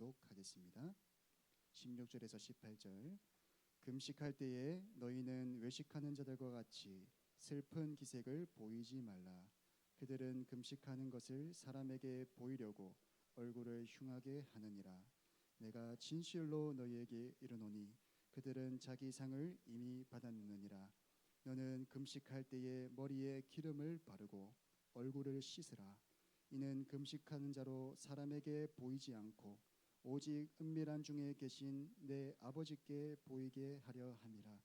읽어보도록 하겠습니다. 16절에서 18절. 금식할 때에 너희는 외식하는 자들과 같이 슬픈 기색을 보이지 말라. 그들은 금식하는 것을 사람에게 보이려고 얼굴을 흉하게 하느니라. 내가 진실로 너희에게 이르노니 그들은 자기 상을 이미 받았느니라. 너는 금식할 때에 머리에 기름을 바르고 얼굴을 씻으라. 이는 금식하는 자로 사람에게 보이지 않고 오직 은밀한 중에 계신 내 아버지께 보이게 하려 함이라.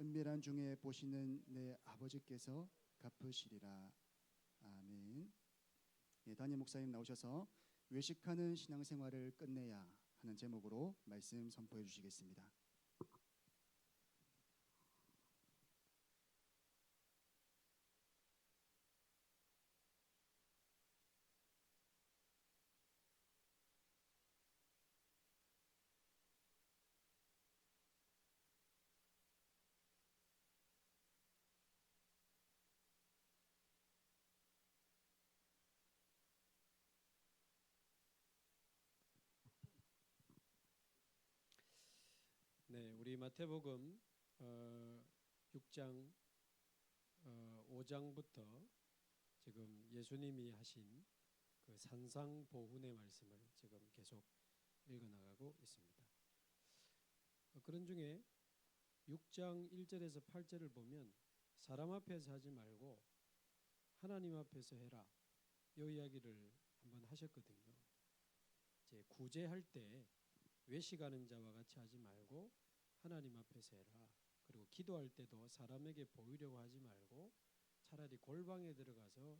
은밀한 중에 보시는 내 아버지께서 갚으시리라. 아멘. 담임 목사님 나오셔서 외식하는 신앙생활을 끝내야 하는 제목으로 말씀 선포해 주시겠습니다. 네, 우리 마태복음 6장 5장부터 지금 예수님이 하신 그 산상보훈의 말씀을 지금 계속 읽어나가고 있습니다. 그런 중에 6장 1절에서 8절을 보면 사람 앞에서 하지 말고 하나님 앞에서 해라, 이 이야기를 한번 하셨거든요. 이제 구제할 때 외식하는 자와 같이 하지 말고 하나님 앞에서 해라. 그리고 기도할 때도 사람에게 보이려고 하지 말고 차라리 골방에 들어가서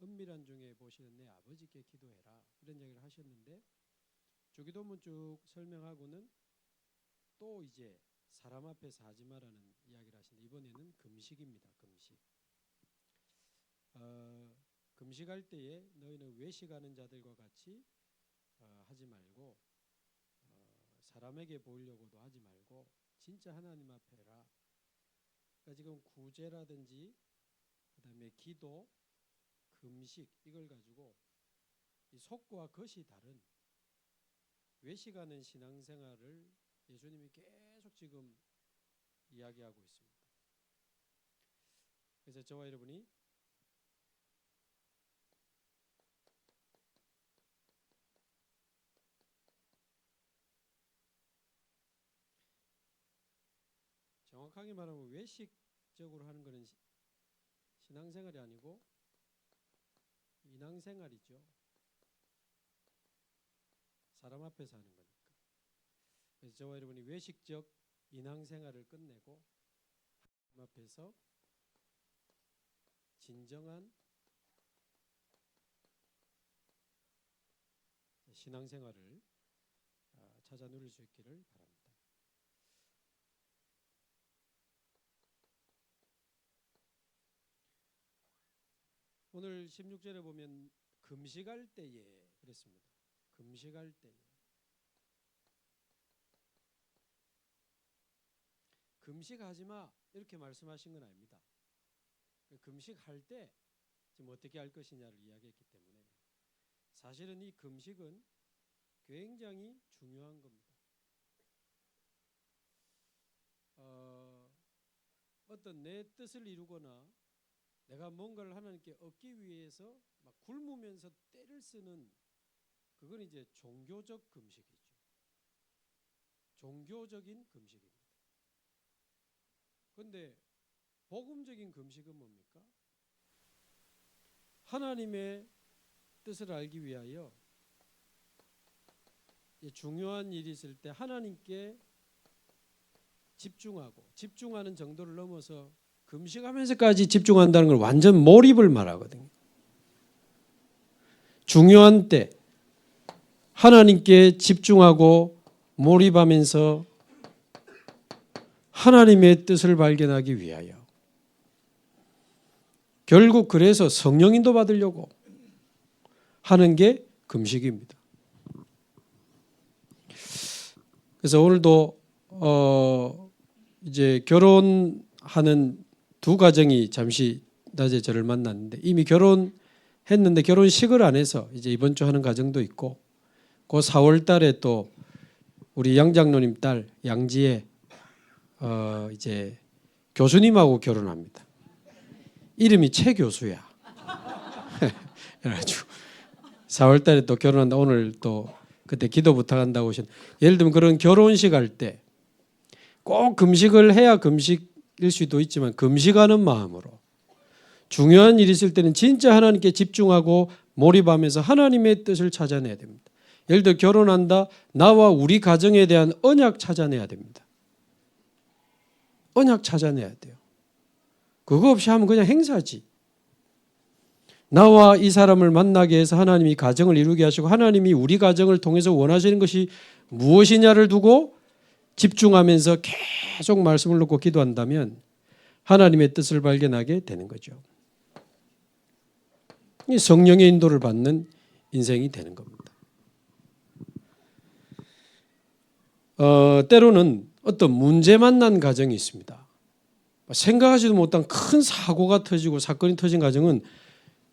은밀한 중에 보시는 내 아버지께 기도해라, 이런 이야기를 하셨는데, 주기도문 쭉 설명하고는 또 이제 사람 앞에서 하지 말라는 이야기를 하시는데, 이번에는 금식입니다. 금식. 금식할 때에 너희는 외식하는 자들과 같이 하지 말고 사람에게 보이려고도 하지 말고 진짜 하나님 앞에 해라. 그러니까 지금 구제라든지 그다음에 기도, 금식, 이걸 가지고 이 속과 겉이 다른 외식하는 신앙생활을 예수님이 계속 지금 이야기하고 있습니다. 그래서 저와 여러분이 정확하게 말하면 외식적으로 하는 것은 신앙생활이 아니고 인앙생활이죠. 사람 앞에서 하는 거니까. 그래서 저와 여러분이 외식적 인앙생활을 끝내고 하나님 앞에서 진정한 신앙생활을 찾아 누릴 수 있기를 바랍니다. 오늘 16절에 보면 금식할 때에 그랬습니다. 금식할 때에. 금식하지 마, 이렇게 말씀하신 건 아닙니다. 금식할 때 지금 어떻게 할 것이냐를 이야기했기 때문에 사실은 이 금식은 굉장히 중요한 겁니다. 어떤 내 뜻을 이루거나 내가 뭔가를 하나님께 얻기 위해서 막 굶으면서 떼를 쓰는, 그건 이제 종교적 금식이죠. 종교적인 금식입니다. 그런데 복음적인 금식은 뭡니까? 하나님의 뜻을 알기 위하여 중요한 일이 있을 때 하나님께 집중하고, 집중하는 정도를 넘어서 금식하면서까지 집중한다는 걸 완전 몰입을 말하거든요. 중요한 때 하나님께 집중하고 몰입하면서 하나님의 뜻을 발견하기 위하여, 결국 그래서 성령인도 받으려고 하는 게 금식입니다. 그래서 오늘도 이제 결혼하는 두 가정이 잠시 낮에 저를 만났는데, 이미 결혼했는데 결혼식을 안 해서 이제 이번 주 하는 가정도 있고, 그 4월 달에 또 우리 양 장로님 딸 양지혜 이제 교수님하고 결혼합니다. 이름이 최 교수야. 그래가지고 4월 달에 또 결혼한다. 오늘 또 그때 기도 부탁한다고 하신. 예를 들면 그런 결혼식 할 때 꼭 금식을 해야 금식일 수도 있지만 금식하는 마음으로 중요한 일이 있을 때는 진짜 하나님께 집중하고 몰입하면서 하나님의 뜻을 찾아내야 됩니다. 예를 들어 결혼한다. 나와 우리 가정에 대한 언약 찾아내야 됩니다. 언약 찾아내야 돼요. 그거 없이 하면 그냥 행사지. 나와 이 사람을 만나게 해서 하나님이 가정을 이루게 하시고 하나님이 우리 가정을 통해서 원하시는 것이 무엇이냐를 두고 집중하면서 계속 말씀을 놓고 기도한다면 하나님의 뜻을 발견하게 되는 거죠. 성령의 인도를 받는 인생이 되는 겁니다. 때로는 어떤 문제 만난 가정이 있습니다. 생각하지도 못한 큰 사고가 터지고 사건이 터진 가정은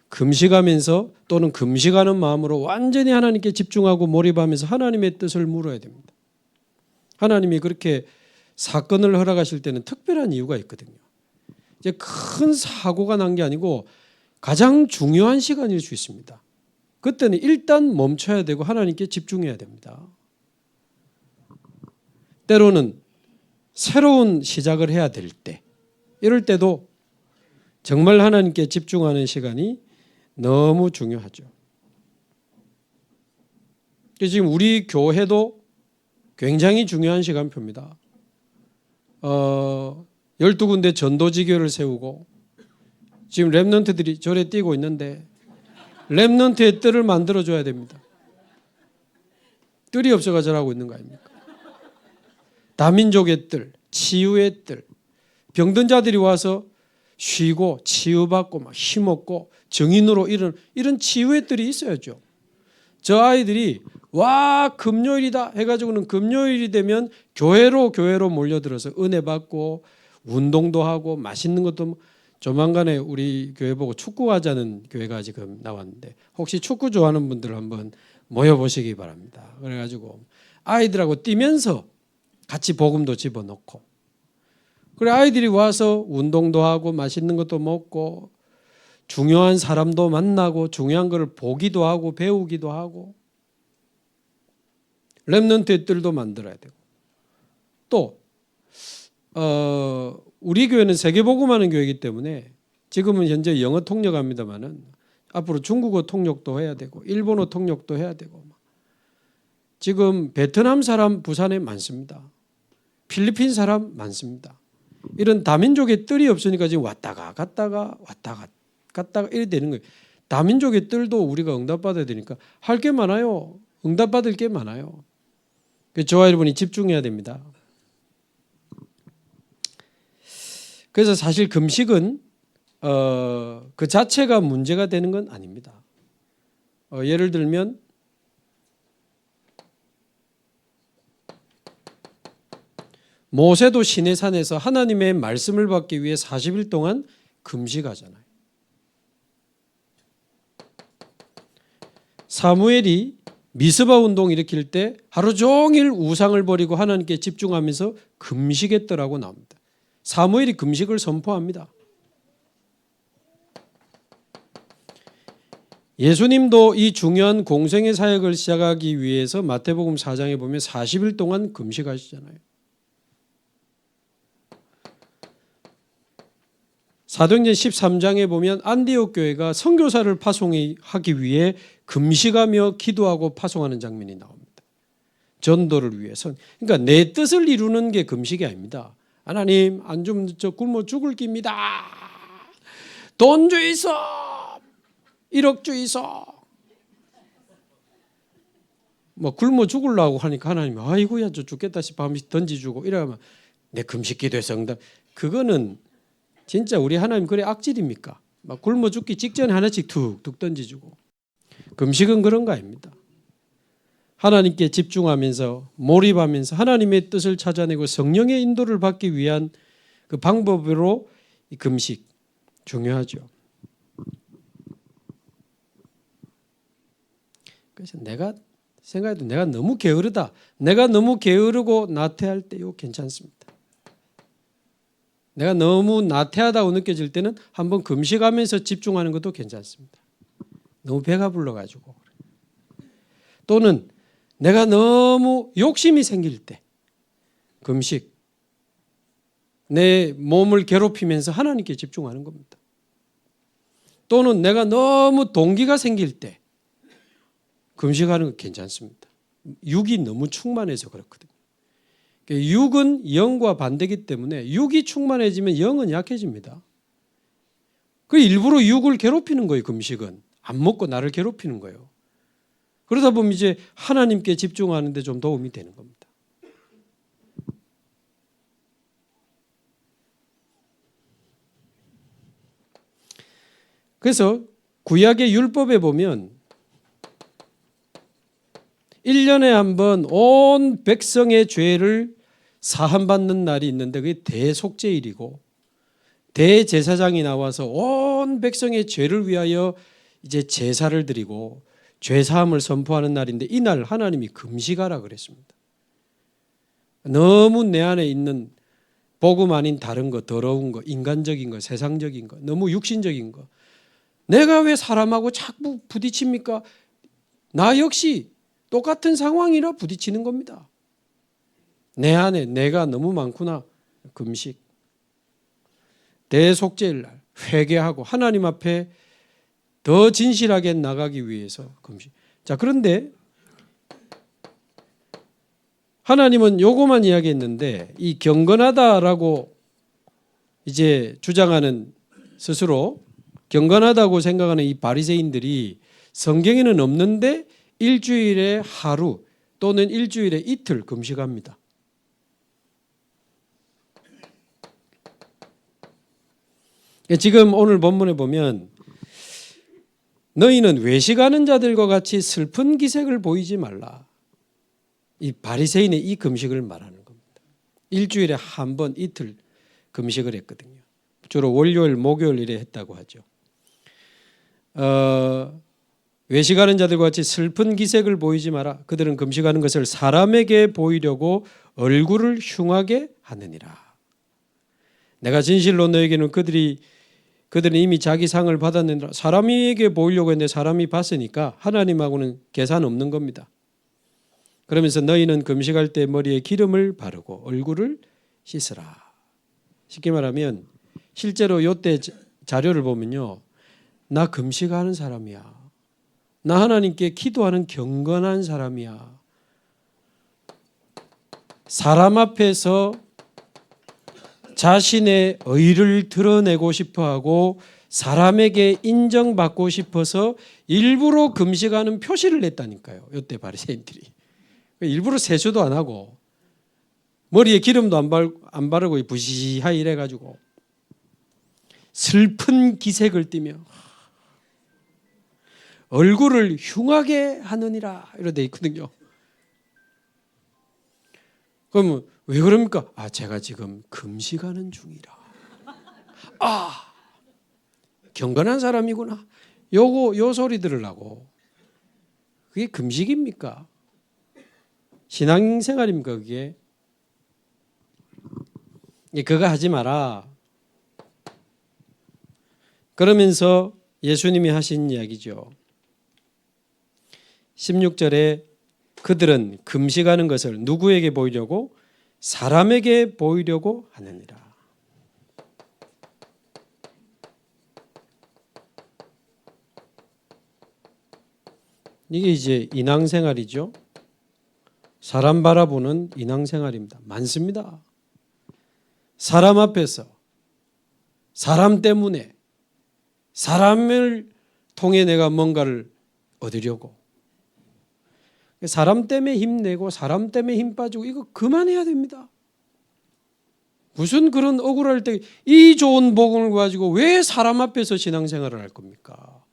금식하면서 또는 금식하는 마음으로 완전히 하나님께 집중하고 몰입하면서 하나님의 뜻을 물어야 됩니다. 하나님이 그렇게 사건을 허락하실 때는 특별한 이유가 있거든요. 이제 큰 사고가 난 게 아니고 가장 중요한 시간일 수 있습니다. 그때는 일단 멈춰야 되고 하나님께 집중해야 됩니다. 때로는 새로운 시작을 해야 될 때, 이럴 때도 정말 하나님께 집중하는 시간이 너무 중요하죠. 지금 우리 교회도 굉장히 중요한 시간표입니다. 12군데 전도지교를 세우고 지금 렘넌트들이 절에 뛰고 있는데 렘넌트의 뜰을 만들어줘야 됩니다. 뜰이 없어가 절하고 있는 거 아닙니까? 다민족의 뜰, 치유의 뜰, 병든 자들이 와서 쉬고 치유받고 막 힘없고 정인으로 이런 치유의 뜰이 있어야죠. 저 아이들이 와 금요일이다 해가지고는 금요일이 되면 교회로 몰려들어서 은혜 받고 운동도 하고 맛있는 것도 조만간에 우리 교회 보고 축구하자는 교회가 지금 나왔는데 혹시 축구 좋아하는 분들 한번 모여보시기 바랍니다. 그래가지고 아이들하고 뛰면서 같이 복음도 집어넣고 그래 아이들이 와서 운동도 하고 맛있는 것도 먹고 중요한 사람도 만나고 중요한 것을 보기도 하고 배우기도 하고 렘넌트의 뜰도 만들어야 되고 또 우리 교회는 세계복음하는 교회이기 때문에 지금은 현재 영어 통역합니다마는 앞으로 중국어 통역도 해야 되고 일본어 통역도 해야 되고 지금 베트남 사람 부산에 많습니다. 필리핀 사람 많습니다. 이런 다민족의 뜰이 없으니까 지금 왔다가 갔다가 이래 되는 거예요. 다민족의 뜰도 우리가 응답받아야 되니까 할 게 많아요. 응답받을 게 많아요. 저와 여러분이 집중해야 됩니다. 그래서 사실 금식은 그 자체가 문제가 되는 건 아닙니다. 예를 들면 모세도 시내산에서 하나님의 말씀을 받기 위해 40일 동안 금식하잖아요. 사무엘이 미스바 운동 일으킬 때 하루 종일 우상을 버리고 하나님께 집중하면서 금식했더라고 나옵니다. 사무엘이 금식을 선포합니다. 예수님도 이 중요한 공생의 사역을 시작하기 위해서 마태복음 4장에 보면 40일 동안 금식하시잖아요. 사도행전 13장에 보면 안디옥 교회가 선교사를 파송하기 위해 금식하며 기도하고 파송하는 장면이 나옵니다. 전도를 위해서. 그러니까 내 뜻을 이루는 게 금식이 아닙니다. 하나님 안 주면 저 굶어 죽을 깁니다. 돈 주이소. 1억 주이소. 뭐 굶어 죽으려고 하니까 하나님이 아이고야 저 죽겠다 싶어 하면서 던지주고 이러면 내 금식 기도해서 응답. 그거는 진짜 우리 하나님 그래 악질입니까? 막 굶어 죽기 직전에 하나씩 툭툭 던지주고. 금식은 그런 거 아닙니다. 하나님께 집중하면서 몰입하면서 하나님의 뜻을 찾아내고 성령의 인도를 받기 위한 그 방법으로 이 금식 중요하죠. 그래서 내가 생각해도 내가 너무 게으르다. 내가 너무 게으르고 나태할 때요 괜찮습니다. 내가 너무 나태하다고 느껴질 때는 한번 금식하면서 집중하는 것도 괜찮습니다. 너무 배가 불러가지고. 또는 내가 너무 욕심이 생길 때 금식, 내 몸을 괴롭히면서 하나님께 집중하는 겁니다. 또는 내가 너무 동기가 생길 때 금식하는 거 괜찮습니다. 육이 너무 충만해서 그렇거든요. 육은 영과 반대이기 때문에 육이 충만해지면 영은 약해집니다. 그 일부러 육을 괴롭히는 거예요. 금식은 안 먹고 나를 괴롭히는 거예요. 그러다 보면 이제 하나님께 집중하는 데 좀 도움이 되는 겁니다. 그래서 구약의 율법에 보면 1년에 한 번 온 백성의 죄를 사함받는 날이 있는데 그게 대속죄일이고 대제사장이 나와서 온 백성의 죄를 위하여 이제 제사를 드리고 죄사함을 선포하는 날인데 이날 하나님이 금식하라 그랬습니다. 너무 내 안에 있는 복음 아닌 다른 거, 더러운 거, 인간적인 거, 세상적인 거, 너무 육신적인 거, 내가 왜 사람하고 자꾸 부딪힙니까? 나 역시 똑같은 상황이라 부딪히는 겁니다. 내 안에 내가 너무 많구나. 금식. 대속죄일 날 회개하고 하나님 앞에 더 진실하게 나가기 위해서 금식. 자, 그런데 하나님은 요거만 이야기했는데 이 경건하다라고 이제 주장하는 스스로 경건하다고 생각하는 이 바리새인들이 성경에는 없는데 일주일에 하루 또는 일주일에 이틀 금식합니다. 지금 오늘 본문에 보면 너희는 외식하는 자들과 같이 슬픈 기색을 보이지 말라. 이 바리새인의 이 금식을 말하는 겁니다. 일주일에 한 번 이틀 금식을 했거든요. 주로 월요일, 목요일에 했다고 하죠. 외식하는 자들과 같이 슬픈 기색을 보이지 마라. 그들은 금식하는 것을 사람에게 보이려고 얼굴을 흉하게 하느니라. 내가 진실로 너에게는 그들은 이미 자기 상을 받았느니라. 사람에게 보이려고 했는데 사람이 봤으니까 하나님하고는 계산 없는 겁니다. 그러면서 너희는 금식할 때 머리에 기름을 바르고 얼굴을 씻으라. 쉽게 말하면 실제로 이때 자료를 보면요. 나 금식하는 사람이야. 나 하나님께 기도하는 경건한 사람이야. 사람 앞에서 자신의 의를 드러내고 싶어하고 사람에게 인정받고 싶어서 일부러 금식하는 표시를 냈다니까요. 이때 바리새인들이. 일부러 세수도 안 하고 머리에 기름도 안 바르고 부시하이 이래가지고 슬픈 기색을 띠며 얼굴을 흉하게 하느니라 이렇게 돼 있거든요. 그러면 왜 그럽니까? 제가 지금 금식하는 중이라. 경건한 사람이구나. 요 소리 들으려고. 그게 금식입니까? 신앙생활입니까 그게? 그거 하지 마라. 그러면서 예수님이 하신 이야기죠. 16절에 그들은 금식하는 것을 누구에게 보이려고? 사람에게 보이려고 하느니라. 이게 이제 인앙생활이죠. 사람 바라보는 인앙생활입니다. 많습니다. 사람 앞에서 사람 때문에 사람을 통해 내가 뭔가를 얻으려고 사람 때문에 힘내고 사람 때문에 힘 빠지고 이거 그만해야 됩니다. 무슨 그런 억울할 때 이 좋은 복음을 가지고 왜 사람 앞에서 신앙생활을 할 겁니까?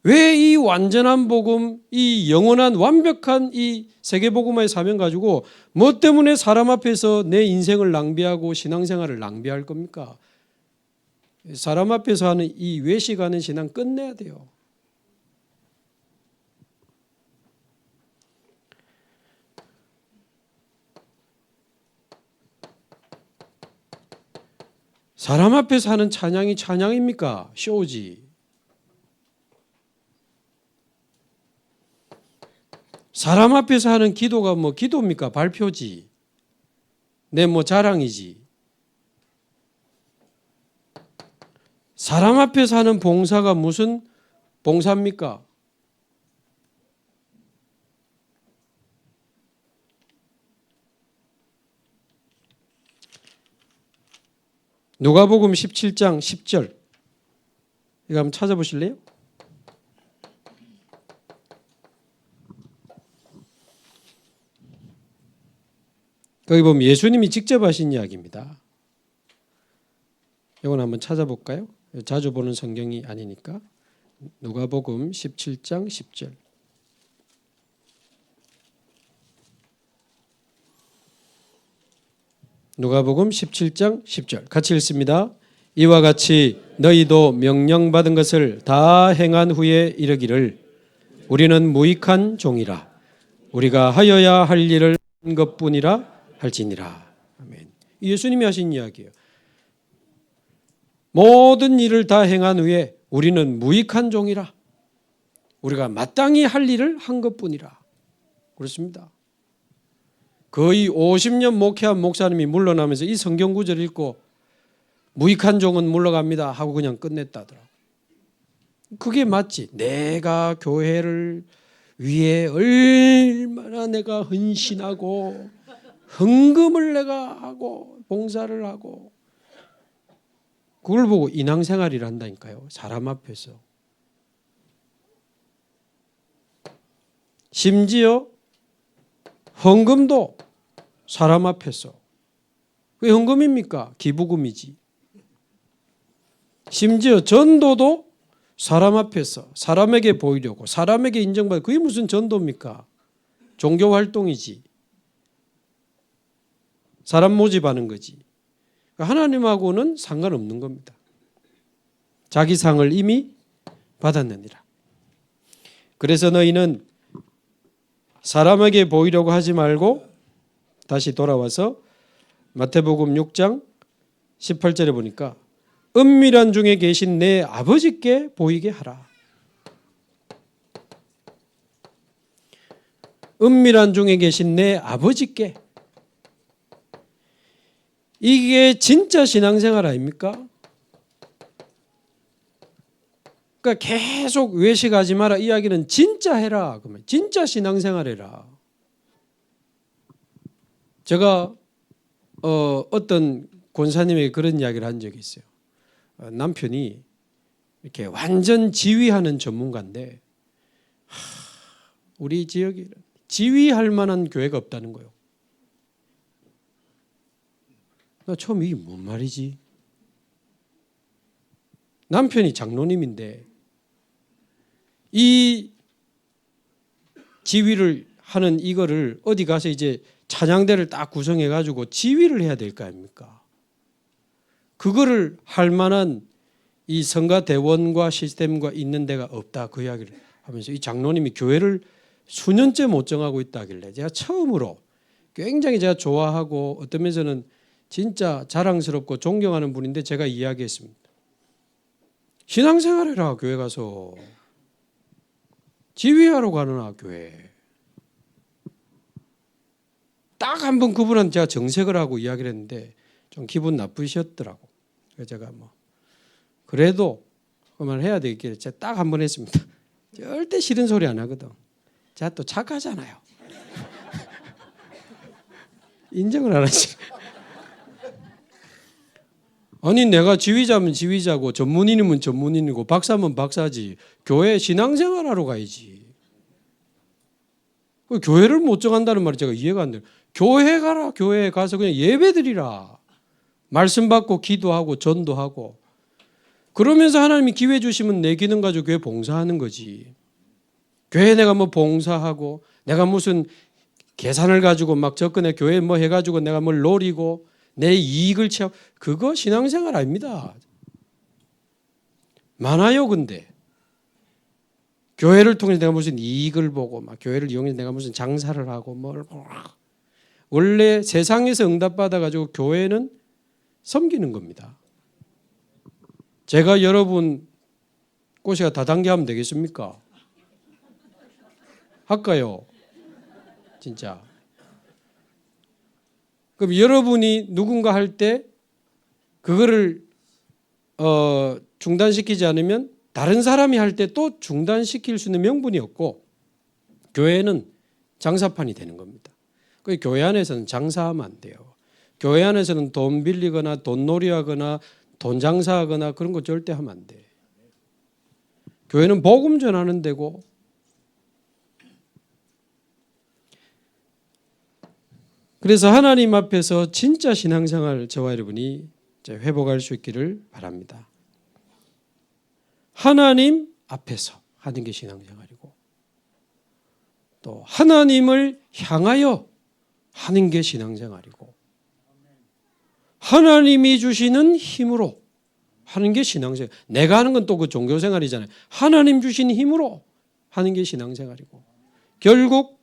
왜 이 완전한 복음, 이 영원한 완벽한 이 세계복음화의 사명 가지고 뭐 때문에 사람 앞에서 내 인생을 낭비하고 신앙생활을 낭비할 겁니까? 사람 앞에서 하는 이 외식하는 신앙 끝내야 돼요. 사람 앞에서 하는 찬양이 찬양입니까? 쇼지. 사람 앞에서 하는 기도가 뭐 기도입니까? 발표지. 내 뭐 자랑이지. 사람 앞에서 하는 봉사가 무슨 봉사입니까? 누가복음 17장 10절. 이거 한번 찾아보실래요? 거기 보면 예수님이 직접 하신 이야기입니다. 이건 한번 찾아볼까요? 자주 보는 성경이 아니니까. 누가복음 17장 10절. 누가복음 17장 10절 같이 읽습니다. 이와 같이 너희도 명령받은 것을 다 행한 후에 이르기를 우리는 무익한 종이라 우리가 하여야 할 일을 한 것뿐이라 할지니라. 아멘. 예수님이 하신 이야기예요. 모든 일을 다 행한 후에 우리는 무익한 종이라 우리가 마땅히 할 일을 한 것뿐이라. 그렇습니다. 거의 50년 목회한 목사님이 물러나면서 이 성경 구절을 읽고 무익한 종은 물러갑니다 하고 그냥 끝냈다더라고요. 그게 맞지. 내가 교회를 위해 얼마나 내가 헌신하고 헌금을 내가 하고 봉사를 하고 그걸 보고 인앙생활을 한다니까요. 사람 앞에서. 심지어 헌금도 사람 앞에서. 왜 헌금입니까? 기부금이지. 심지어 전도도 사람 앞에서 사람에게 보이려고 사람에게 인정받고 그게 무슨 전도입니까? 종교활동이지. 사람 모집하는 거지. 하나님하고는 상관없는 겁니다. 자기 상을 이미 받았느니라. 그래서 너희는 사람에게 보이려고 하지 말고 다시 돌아와서 마태복음 6장 18절에 보니까 은밀한 중에 계신 내 아버지께 보이게 하라. 은밀한 중에 계신 내 아버지께. 이게 진짜 신앙생활 아닙니까? 그러니까 계속 외식하지 마라 이야기는 진짜 해라. 그러면 진짜 신앙생활 해라. 제가 어떤 권사님에게 그런 이야기를 한 적이 있어요. 남편이 이렇게 완전 지휘하는 전문가인데 우리 지역에 지휘할 만한 교회가 없다는 거예요. 나 처음 이게 뭔 말이지? 남편이 장로님인데 이 지휘를 하는 이거를 어디 가서 이제 찬양대를 딱 구성해 가지고 지휘를 해야 될 거 아닙니까? 그거를 할 만한 이 성가대원과 시스템과 있는 데가 없다 그 이야기를 하면서 이 장로님이 교회를 수년째 못 정하고 있다길래 제가 처음으로 굉장히 제가 좋아하고 어떤 면에서는 진짜 자랑스럽고 존경하는 분인데 제가 이야기했습니다. 신앙생활해라 교회 가서. 지휘하러 가느나 교회. 딱 한 번 그분한테 제가 정색을 하고 이야기를 했는데 좀 기분 나쁘셨더라고. 그래서 제가 그래도 그만 해야 되겠길래 제가 딱 한 번 했습니다. 절대 싫은 소리 안 하거든. 제가 또 착하잖아요. 인정을 안 하지. 아니 내가 지휘자면 지휘자고 전문인이면 전문인이고 박사면 박사지. 교회 신앙생활하러 가야지. 교회를 못 정한다는 말이 제가 이해가 안 돼요. 교회 가라. 교회에 가서 그냥 예배드리라. 말씀 받고 기도하고 전도하고. 그러면서 하나님이 기회 주시면 내 기능 가지고 교회 봉사하는 거지. 교회에 내가 뭐 봉사하고 내가 무슨 계산을 가지고 막 접근해 교회 뭐 해가지고 내가 뭘 노리고 내 이익을 취하고 그거 신앙생활 아닙니다. 많아요. 근데 교회를 통해서 내가 무슨 이익을 보고 막 교회를 이용해서 내가 무슨 장사를 하고 뭘 원래 세상에서 응답받아 가지고 교회는 섬기는 겁니다. 제가 여러분 꼬시가 다단계 하면 되겠습니까? 할까요? 진짜. 그럼 여러분이 누군가 할 때 그거를 중단시키지 않으면 다른 사람이 할 때 또 중단시킬 수 있는 명분이 없고 교회는 장사판이 되는 겁니다. 그 교회 안에서는 장사하면 안 돼요. 교회 안에서는 돈 빌리거나 돈 놀이하거나 돈 장사하거나 그런 거 절대 하면 안 돼. 교회는 복음 전하는 데고 그래서 하나님 앞에서 진짜 신앙생활 저와 여러분이 회복할 수 있기를 바랍니다. 하나님 앞에서 하는 게 신앙생활이고 또 하나님을 향하여 하는 게 신앙생활이고 하나님이 주시는 힘으로 하는 게 신앙생활. 내가 하는 건 또 그 종교생활이잖아요. 하나님 주신 힘으로 하는 게 신앙생활이고 결국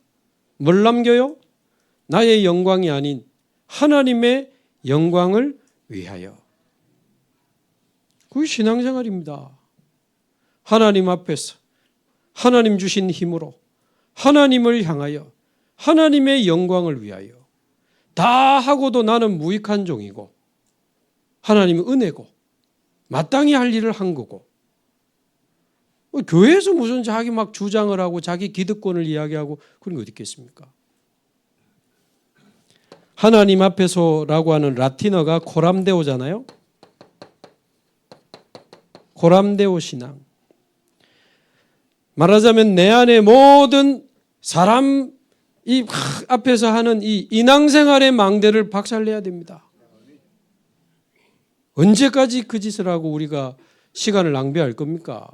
뭘 남겨요? 나의 영광이 아닌 하나님의 영광을 위하여. 그게 신앙생활입니다. 하나님 앞에서 하나님 주신 힘으로 하나님을 향하여 하나님의 영광을 위하여 다 하고도 나는 무익한 종이고 하나님은 은혜고 마땅히 할 일을 한 거고 교회에서 무슨 자기 막 주장을 하고 자기 기득권을 이야기하고 그런 게 어디 있겠습니까? 하나님 앞에서라고 하는 라틴어가 코람데오잖아요. 코람데오 신앙. 말하자면 내 안에 모든 사람 이 앞에서 하는 이 인앙생활의 망대를 박살내야 됩니다. 언제까지 그 짓을 하고 우리가 시간을 낭비할 겁니까?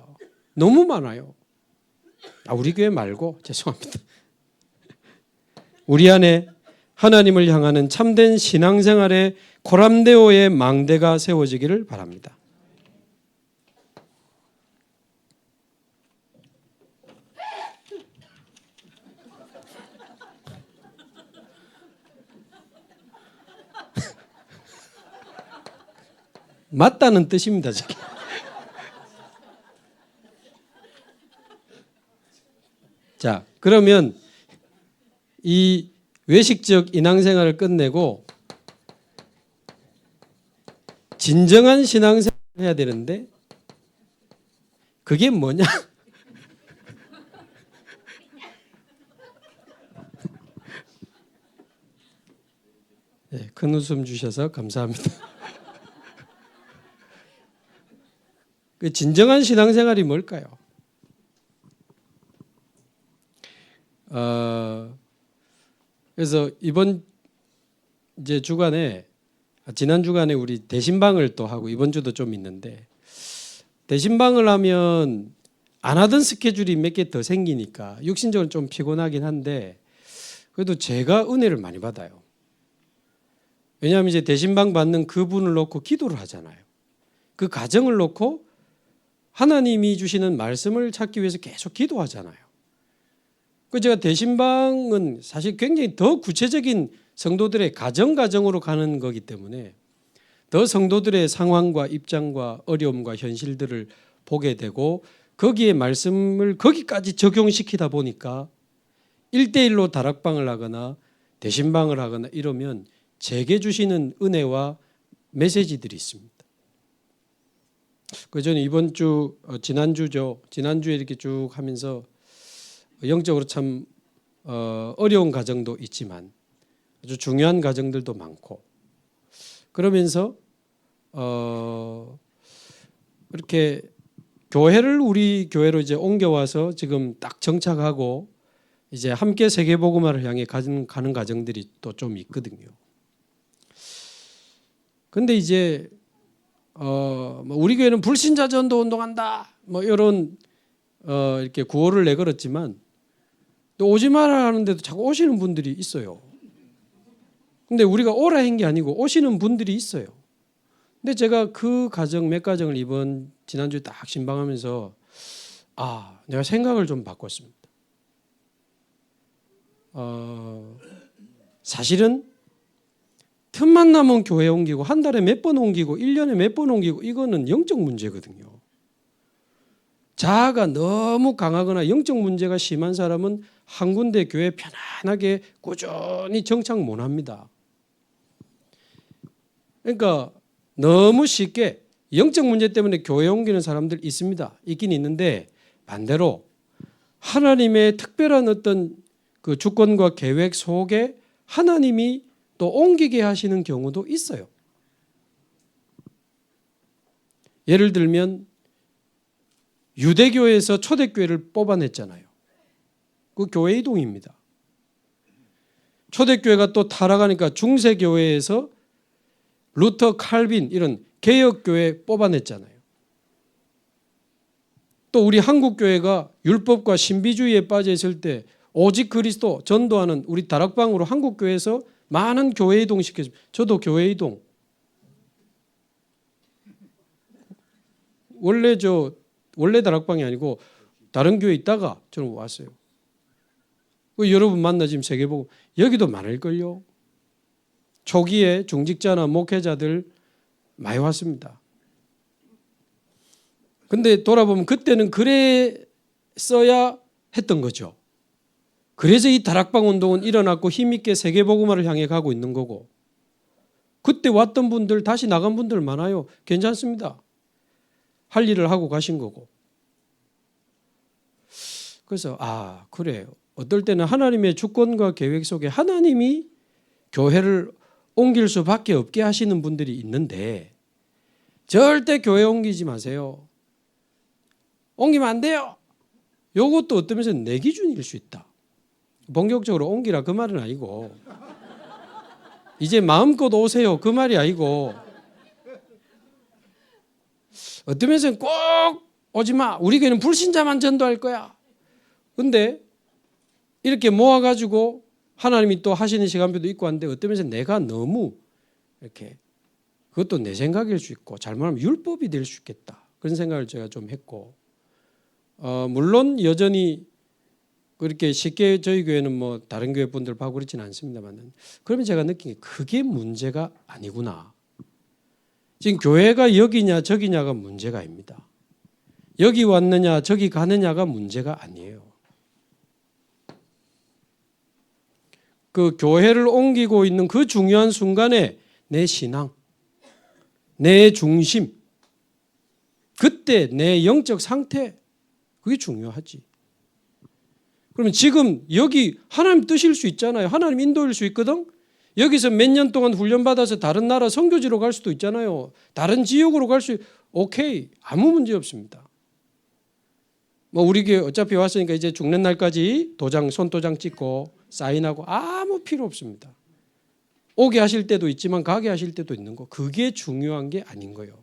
너무 많아요. 우리 교회 말고 죄송합니다. 우리 안에 하나님을 향하는 참된 신앙생활의 코람데오의 망대가 세워지기를 바랍니다. 맞다는 뜻입니다. 저게. 자, 그러면 이 외식적 인앙생활을 끝내고 진정한 신앙생활을 해야 되는데 그게 뭐냐? 네, 큰 웃음 주셔서 감사합니다. 그 진정한 신앙생활이 뭘까요? 그래서 이번 이제 주간에 지난 주간에 우리 대신방을 또 하고 이번 주도 좀 있는데 대신방을 하면 안 하던 스케줄이 몇 개 더 생기니까 육신적으로 좀 피곤하긴 한데 그래도 제가 은혜를 많이 받아요. 왜냐하면 이제 대신방 받는 그분을 놓고 기도를 하잖아요. 그 가정을 놓고 하나님이 주시는 말씀을 찾기 위해서 계속 기도하잖아요. 그 제가 대신방은 사실 굉장히 더 구체적인 성도들의 가정으로 가는 거기 때문에 더 성도들의 상황과 입장과 어려움과 현실들을 보게 되고 거기에 말씀을 거기까지 적용시키다 보니까 1대1로 다락방을 하거나 대신방을 하거나 이러면 제게 주시는 은혜와 메시지들이 있습니다. 그 저는 이번 주 지난주에 이렇게 쭉 하면서 영적으로 참 어려운 가정도 있지만 아주 중요한 가정들도 많고 그러면서 이렇게 교회를 우리 교회로 이제 옮겨와서 지금 딱 정착하고 이제 함께 세계복음화를 향해 가는 가정들이 또 좀 있거든요. 근데 이제 우리 교회는 불신자 전도 운동한다 뭐 이런 이렇게 구호를 내걸었지만 또 오지 마라 하는데도 자꾸 오시는 분들이 있어요. 근데 우리가 오라 한 게 아니고 오시는 분들이 있어요. 근데 제가 그 가정 몇 가정을 지난주에 딱 신방하면서 내가 생각을 좀 바꿨습니다. 사실은 틈만 나면 교회 옮기고 한 달에 몇 번 옮기고 1년에 몇 번 옮기고 이거는 영적 문제거든요. 자아가 너무 강하거나 영적 문제가 심한 사람은 한 군데 교회 편안하게 꾸준히 정착 못합니다. 그러니까 너무 쉽게 영적 문제 때문에 교회 옮기는 사람들 있습니다. 있긴 있는데 반대로 하나님의 특별한 어떤 그 주권과 계획 속에 하나님이 또 옮기게 하시는 경우도 있어요. 예를 들면 유대교에서 초대교회를 뽑아냈잖아요. 그 교회 이동입니다. 초대교회가 또 타락하니까 중세교회에서 루터, 칼빈 이런 개혁교회 뽑아냈잖아요. 또 우리 한국교회가 율법과 신비주의에 빠져 있을 때 오직 그리스도 전도하는 우리 다락방으로 한국교회에서 많은 교회 이동 시켰습니다. 저도 교회 이동. 원래 다락방이 아니고 다른 교회 있다가 저는 왔어요. 여러분 만나 지금 세계복음 여기도 많을걸요. 초기에 중직자나 목회자들 많이 왔습니다. 근데 돌아보면 그때는 그랬어야 했던 거죠. 그래서 이 다락방 운동은 일어났고 힘있게 세계복음화를 향해 가고 있는 거고, 그때 왔던 분들 다시 나간 분들 많아요. 괜찮습니다. 할 일을 하고 가신 거고. 그래서 그래요. 어떨 때는 하나님의 주권과 계획 속에 하나님이 교회를 옮길 수밖에 없게 하시는 분들이 있는데 절대 교회 옮기지 마세요. 옮기면 안 돼요. 이것도 어떤 면에서 내 기준일 수 있다. 본격적으로 옮기라 그 말은 아니고 이제 마음껏 오세요 그 말이 아니고 어떤 면에서는 꼭 오지 마. 우리 교회는 불신자만 전도할 거야. 근데 이렇게 모아가지고 하나님이 또 하시는 시간표도 있고 한데 어떤 면에서 내가 너무 이렇게 그것도 내 생각일 수 있고 잘못하면 율법이 될 수 있겠다. 그런 생각을 제가 좀 했고 물론 여전히 그렇게 쉽게 저희 교회는 뭐 다른 교회 분들 봐고 그렇지는 않습니다만 그러면 제가 느낀 게 그게 문제가 아니구나. 지금 교회가 여기냐 저기냐가 문제가 아닙니다. 여기 왔느냐 저기 가느냐가 문제가 아니에요. 그 교회를 옮기고 있는 그 중요한 순간에 내 신앙, 내 중심, 그때 내 영적 상태 그게 중요하지. 그러면 지금 여기 하나님 뜻일 수 있잖아요. 하나님 인도일 수 있거든. 여기서 몇 년 동안 훈련받아서 다른 나라 선교지로 갈 수도 있잖아요. 다른 지역으로 갈 수 오케이. 아무 문제 없습니다. 뭐 우리 교회 어차피 왔으니까 이제 죽는 날까지 손도장 찍고 사인하고 아무 필요 없습니다. 오게 하실 때도 있지만 가게 하실 때도 있는 거. 그게 중요한 게 아닌 거예요.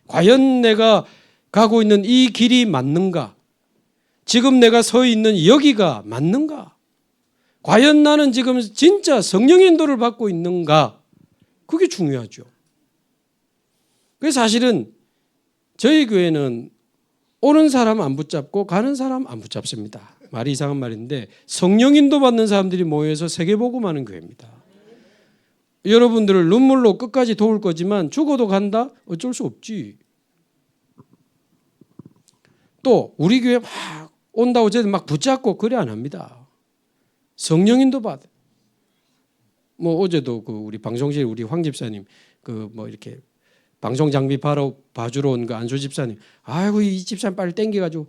과연 내가 가고 있는 이 길이 맞는가? 지금 내가 서 있는 여기가 맞는가? 과연 나는 지금 진짜 성령의 인도를 받고 있는가? 그게 중요하죠. 그래서 사실은 저희 교회는 오는 사람 안 붙잡고 가는 사람 안 붙잡습니다. 말이 이상한 말인데 성령 인도 받는 사람들이 모여서 세계복음하는 교회입니다. 여러분들을 눈물로 끝까지 도울 거지만 죽어도 간다? 어쩔 수 없지. 또 우리 교회 막 온다고 저희들 막 붙잡고 그래 안 합니다. 성령 인도 받아. 뭐 어제도 그 우리 방송실 우리 황 집사님 그 뭐 이렇게 방송 장비 봐주러 온 그 안수 집사님, 아이고 이 집사님 빨리 땡겨가지고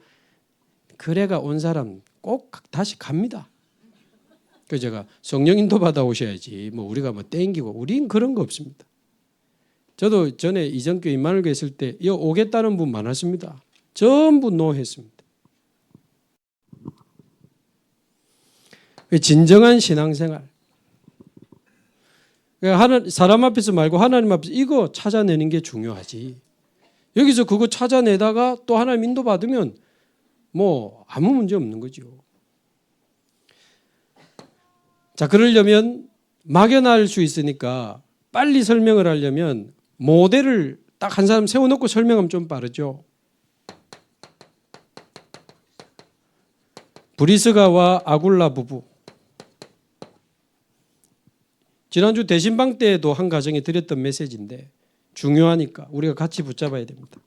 그래가 온 사람 꼭 다시 갑니다. 그래서 제가 성령 인도 받아 오셔야지 뭐 우리가 뭐 땡기고 우린 그런 거 없습니다. 저도 전에 이전교회 임마누엘교회 있을 때 오겠다는 분 많았습니다. 전부 노했습니다. 진정한 신앙생활. 사람 앞에서 말고 하나님 앞에서 이거 찾아내는 게 중요하지. 여기서 그거 찾아내다가 또 하나님 인도 받으면 뭐 아무 문제 없는 거죠. 자, 그러려면 막연할 수 있으니까 빨리 설명을 하려면 모델을 딱 한 사람 세워놓고 설명하면 좀 빠르죠. 브리스가와 아굴라 부부. 지난주 대신방 때에도 한 가정에 드렸던 메시지인데 중요하니까 우리가 같이 붙잡아야 됩니다.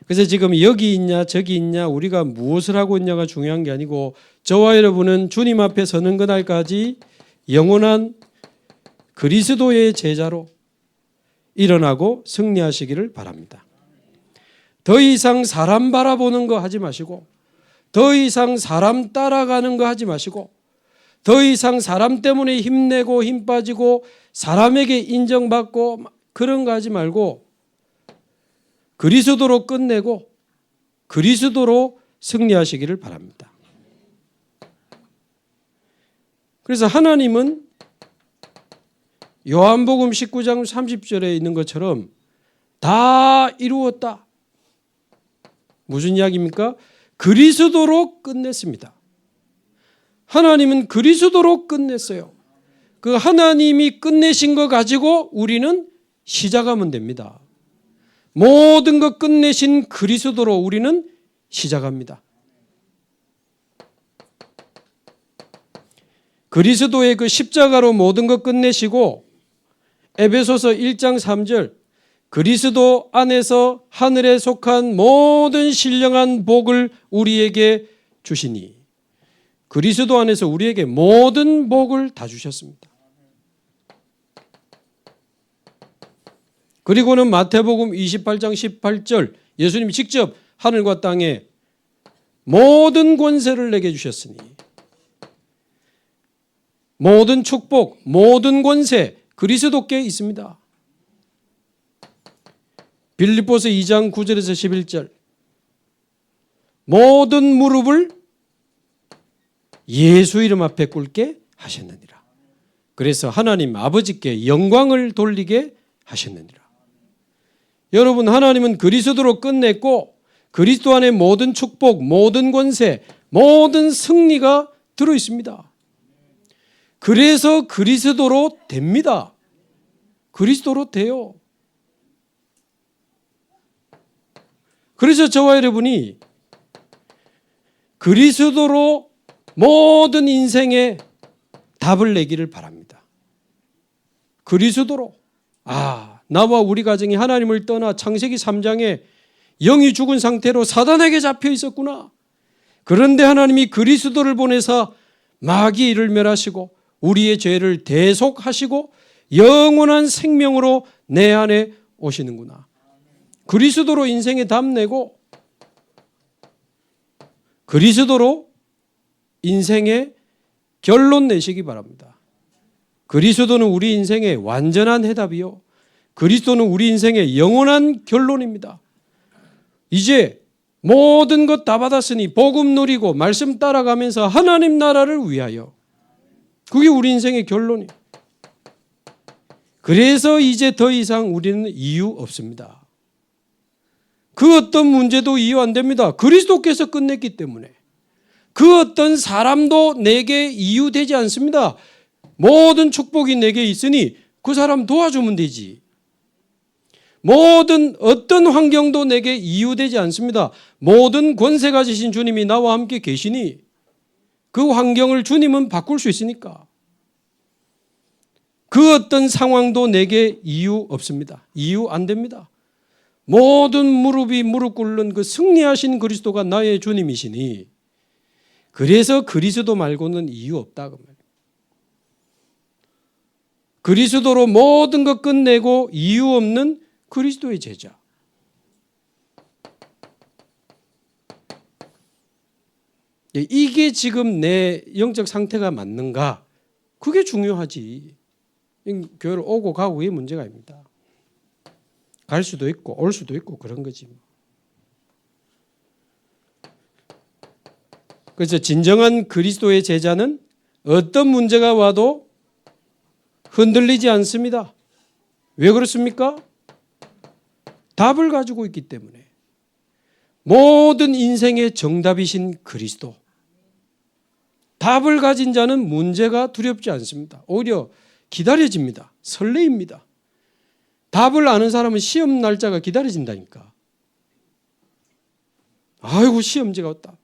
그래서 지금 여기 있냐 저기 있냐 우리가 무엇을 하고 있냐가 중요한 게 아니고 저와 여러분은 주님 앞에 서는 그날까지 영원한 그리스도의 제자로 일어나고 승리하시기를 바랍니다. 더 이상 사람 바라보는 거 하지 마시고 더 이상 사람 따라가는 거 하지 마시고 더 이상 사람 때문에 힘내고 힘 빠지고 사람에게 인정받고 그런 거 하지 말고 그리스도로 끝내고 그리스도로 승리하시기를 바랍니다. 그래서 하나님은 요한복음 19장 30절에 있는 것처럼 다 이루었다. 무슨 이야기입니까? 그리스도로 끝냈습니다. 하나님은 그리스도로 끝냈어요. 그 하나님이 끝내신 거 가지고 우리는 시작하면 됩니다. 모든 것 끝내신 그리스도로 우리는 시작합니다. 그리스도의 그 십자가로 모든 것 끝내시고 에베소서 1장 3절 그리스도 안에서 하늘에 속한 모든 신령한 복을 우리에게 주시니 그리스도 안에서 우리에게 모든 복을 다 주셨습니다. 그리고는 마태복음 28장 18절 예수님이 직접 하늘과 땅에 모든 권세를 내게 주셨으니 모든 축복, 모든 권세 그리스도께 있습니다. 빌립보서 2장 9절에서 11절 모든 무릎을 예수 이름 앞에 꿇게 하셨느니라. 그래서 하나님 아버지께 영광을 돌리게 하셨느니라. 여러분 하나님은 그리스도로 끝냈고 그리스도 안에 모든 축복, 모든 권세, 모든 승리가 들어있습니다. 그래서 그리스도로 됩니다. 그리스도로 돼요. 그래서 저와 여러분이 그리스도로 모든 인생의 답을 내기를 바랍니다. 그리스도로. 나와 우리 가정이 하나님을 떠나 창세기 3장에 영이 죽은 상태로 사단에게 잡혀 있었구나. 그런데 하나님이 그리스도를 보내사 마귀의 일을 멸하시고 우리의 죄를 대속하시고 영원한 생명으로 내 안에 오시는구나. 그리스도로 인생에 답 내고 그리스도로 인생의 결론 내시기 바랍니다. 그리스도는 우리 인생의 완전한 해답이요. 그리스도는 우리 인생의 영원한 결론입니다. 이제 모든 것 다 받았으니 복음 누리고 말씀 따라가면서 하나님 나라를 위하여 그게 우리 인생의 결론이에요. 그래서 이제 더 이상 우리는 이유 없습니다. 그 어떤 문제도 이유 안 됩니다. 그리스도께서 끝냈기 때문에. 그 어떤 사람도 내게 이유되지 않습니다. 모든 축복이 내게 있으니 그 사람 도와주면 되지. 모든 어떤 환경도 내게 이유되지 않습니다. 모든 권세 가지신 주님이 나와 함께 계시니 그 환경을 주님은 바꿀 수 있으니까. 그 어떤 상황도 내게 이유 없습니다. 이유 안 됩니다. 모든 무릎이 무릎 꿇는 그 승리하신 그리스도가 나의 주님이시니 그래서 그리스도 말고는 이유 없다. 그 말. 그리스도로 모든 것 끝내고 이유 없는 그리스도의 제자. 이게 지금 내 영적 상태가 맞는가? 그게 중요하지. 교회를 오고 가고 그게 문제가 아닙니다. 갈 수도 있고 올 수도 있고 그런 거지. 그래서 진정한 그리스도의 제자는 어떤 문제가 와도 흔들리지 않습니다. 왜 그렇습니까? 답을 가지고 있기 때문에. 모든 인생의 정답이신 그리스도. 답을 가진 자는 문제가 두렵지 않습니다. 오히려 기다려집니다. 설레입니다. 답을 아는 사람은 시험 날짜가 기다려진다니까. 아이고 시험지가 왔다.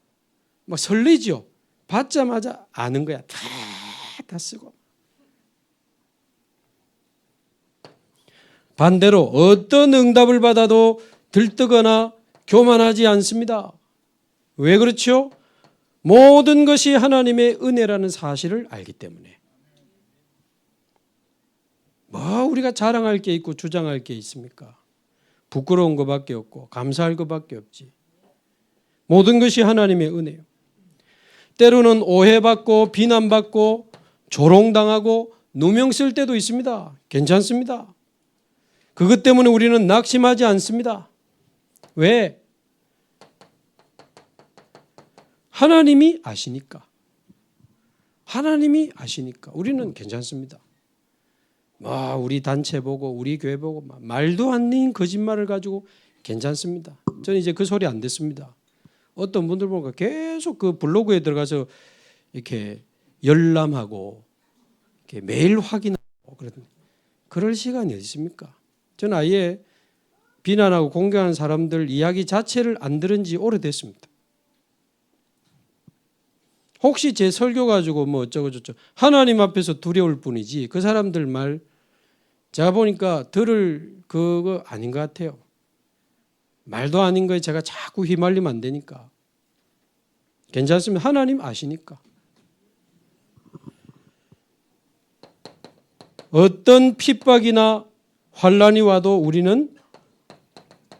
막 설레죠. 받자마자 아는 거야. 다 쓰고. 반대로 어떤 응답을 받아도 들뜨거나 교만하지 않습니다. 왜 그렇죠? 모든 것이 하나님의 은혜라는 사실을 알기 때문에. 뭐 우리가 자랑할 게 있고 주장할 게 있습니까? 부끄러운 것밖에 없고 감사할 것밖에 없지. 모든 것이 하나님의 은혜예요. 때로는 오해받고 비난받고 조롱당하고 누명 쓸 때도 있습니다. 괜찮습니다. 그것 때문에 우리는 낙심하지 않습니다. 왜? 하나님이 아시니까. 하나님이 아시니까 우리는 괜찮습니다. 우리 단체 보고 우리 교회 보고 말도 안 되는 거짓말을 가지고 괜찮습니다. 저는 이제 그 소리 안 듣습니다. 어떤 분들 보니까 계속 그 블로그에 들어가서 이렇게 열람하고 이렇게 매일 확인하고 그럴 시간이 어디 있습니까? 저는 아예 비난하고 공격하는 사람들 이야기 자체를 안 들은 지 오래됐습니다. 혹시 제 설교 가지고 뭐 어쩌고저쩌고 하나님 앞에서 두려울 뿐이지 그 사람들 말 제가 보니까 들을 그거 아닌 것 같아요. 말도 아닌 거에 제가 자꾸 휘말리면 안 되니까. 괜찮습니다. 하나님 아시니까. 어떤 핍박이나 환난이 와도 우리는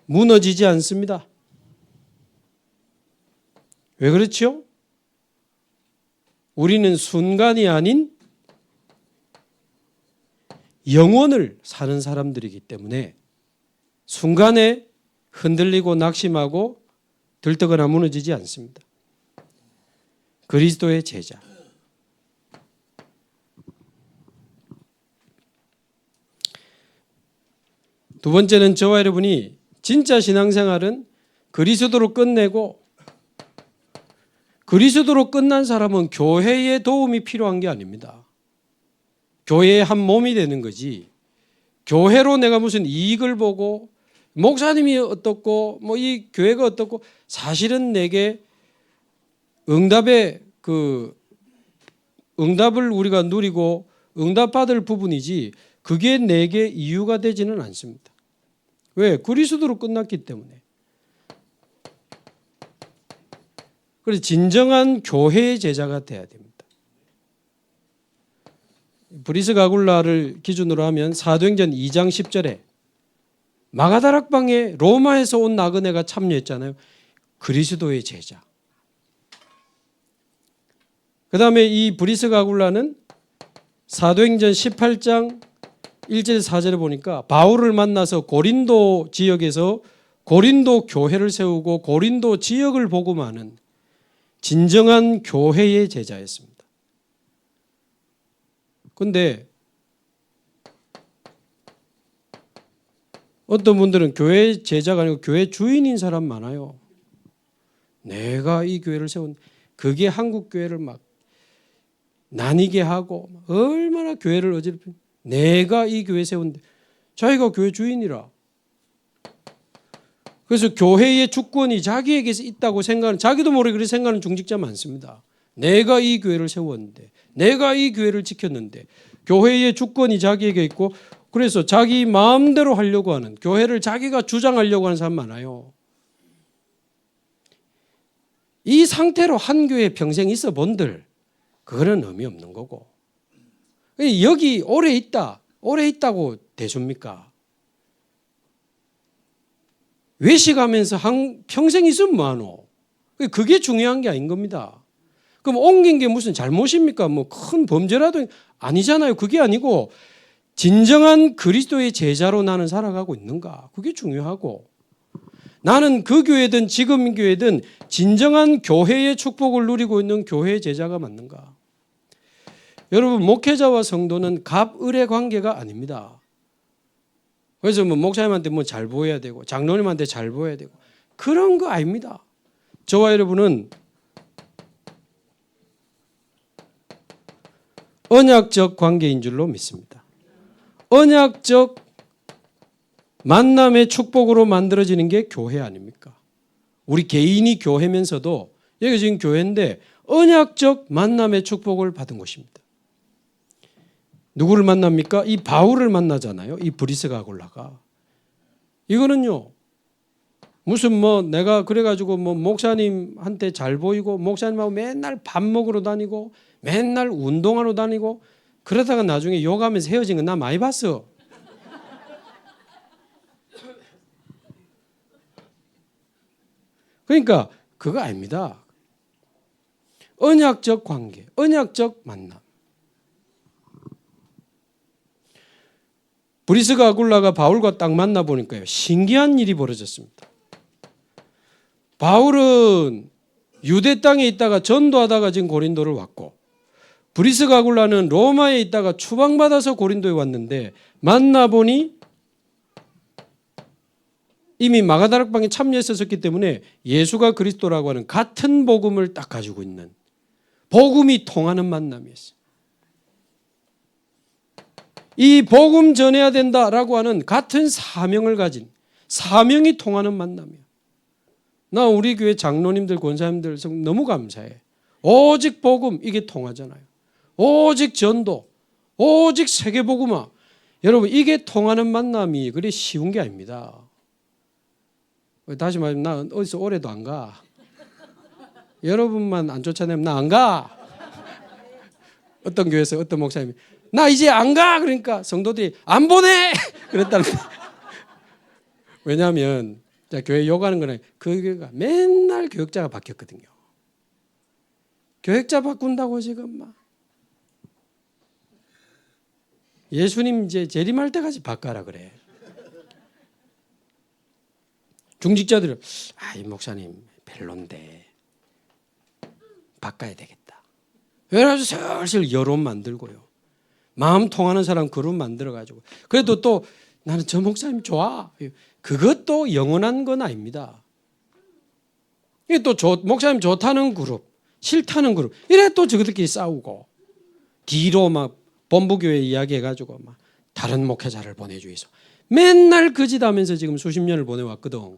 무너지지 않습니다. 왜 그렇죠? 우리는 순간이 아닌 영원을 사는 사람들이기 때문에 순간에 흔들리고 낙심하고 들뜨거나 무너지지 않습니다. 그리스도의 제자. 두 번째는 저와 여러분이 진짜 신앙생활은 그리스도로 끝내고 그리스도로 끝난 사람은 교회의 도움이 필요한 게 아닙니다. 교회의 한 몸이 되는 거지. 교회로 내가 무슨 이익을 보고 목사님이 어떻고 뭐 이 교회가 어떻고 사실은 내게 응답을 우리가 누리고 응답받을 부분이지 그게 내게 이유가 되지는 않습니다. 왜? 그리스도로 끝났기 때문에. 그래서 진정한 교회의 제자가 돼야 됩니다. 브리스가 아굴라를 기준으로 하면 사도행전 2장 10절에 마가다락방에 로마에서 온 나그네가 참여했잖아요. 그리스도의 제자. 그 다음에 이 브리스가 아굴라는 사도행전 18장 1절 4절에 보니까 바울을 만나서 고린도 지역에서 고린도 교회를 세우고 고린도 지역을 복음하는 진정한 교회의 제자였습니다. 그런데 어떤 분들은 교회 제자가 아니고 교회 주인인 사람 많아요. 내가 이 교회를 세운 그게 한국 교회를 막 나뉘게 하고 얼마나 교회를 어지럽힌 내가 이 교회 세운데 자기가 교회 주인이라. 그래서 교회의 주권이 자기에게서 있다고 생각하는 자기도 모르게 그렇게 생각하는 중직자 많습니다. 내가 이 교회를 세웠는데 내가 이 교회를 지켰는데 교회의 주권이 자기에게 있고 그래서 자기 마음대로 하려고 하는 교회를 자기가 주장하려고 하는 사람 많아요. 이 상태로 한 교회에 평생 있어 본들 그거는 의미 없는 거고 여기 오래 있다고 되줍니까? 외식하면서 평생 있으면 뭐하노? 그게 중요한 게 아닌 겁니다. 그럼 옮긴 게 무슨 잘못입니까? 뭐 큰 범죄라도 아니잖아요. 그게 아니고 진정한 그리스도의 제자로 나는 살아가고 있는가? 그게 중요하고 나는 그 교회든 지금 교회든 진정한 교회의 축복을 누리고 있는 교회의 제자가 맞는가? 여러분 목회자와 성도는 갑을의 관계가 아닙니다. 그래서 뭐 목사님한테 뭐 잘 보여야 되고 장로님한테 잘 보여야 되고 그런 거 아닙니다. 저와 여러분은 언약적 관계인 줄로 믿습니다. 언약적 만남의 축복으로 만들어지는 게 교회 아닙니까? 우리 개인이 교회면서도 여기 지금 교회인데 언약적 만남의 축복을 받은 곳입니다. 누구를 만납니까? 이 바울을 만나잖아요. 이 브리스가 아굴라가. 이거는요. 무슨 뭐 내가 그래가지고 뭐 목사님한테 잘 보이고 목사님하고 맨날 밥 먹으러 다니고 맨날 운동하러 다니고 그러다가 나중에 욕하면서 헤어진 건 나 많이 봤어. 그러니까 그거 아닙니다. 언약적 관계, 언약적 만남. 브리스가 아굴라가 바울과 딱 만나보니까요. 신기한 일이 벌어졌습니다. 바울은 유대 땅에 있다가 전도하다가 지금 고린도를 왔고 브리스가 아굴라는 로마에 있다가 추방받아서 고린도에 왔는데 만나보니 이미 마가다락방에 참여했었기 때문에 예수가 그리스도라고 하는 같은 복음을 딱 가지고 있는 복음이 통하는 만남이었어요. 이 복음 전해야 된다라고 하는 같은 사명을 가진 사명이 통하는 만남이에요. 나 우리 교회 장로님들 권사님들 너무 감사해. 오직 복음 이게 통하잖아요. 오직 전도, 오직 세계복음화. 여러분 이게 통하는 만남이 그리 쉬운 게 아닙니다. 다시 말하면 나 어디서 오래도 안 가. 여러분만 안 쫓아내면 나 안 가. 어떤 교회에서 어떤 목사님이 나 이제 안 가. 그러니까 성도들이 안 보내. 그랬다는 거예요. 왜냐하면 교회 욕하는 거는 그 교회가 맨날 교역자가 바뀌었거든요. 교역자 바꾼다고 지금 막 예수님 이제 재림할 때까지 바꿔라 그래. 중직자들은 이 목사님 별론데 바꿔야 되겠다. 그래서 슬슬 여론 만들고요. 마음 통하는 사람 그룹 만들어가지고 그래도 또 나는 저 목사님 좋아. 그것도 영원한 건 아닙니다. 이게 또 목사님 좋다는 그룹, 싫다는 그룹 이래 또 저들끼리 싸우고 뒤로 막 본부교회 이야기해가지고 막 다른 목회자를 보내주이소. 맨날 그 짓 하면서 지금 수십 년을 보내왔거든.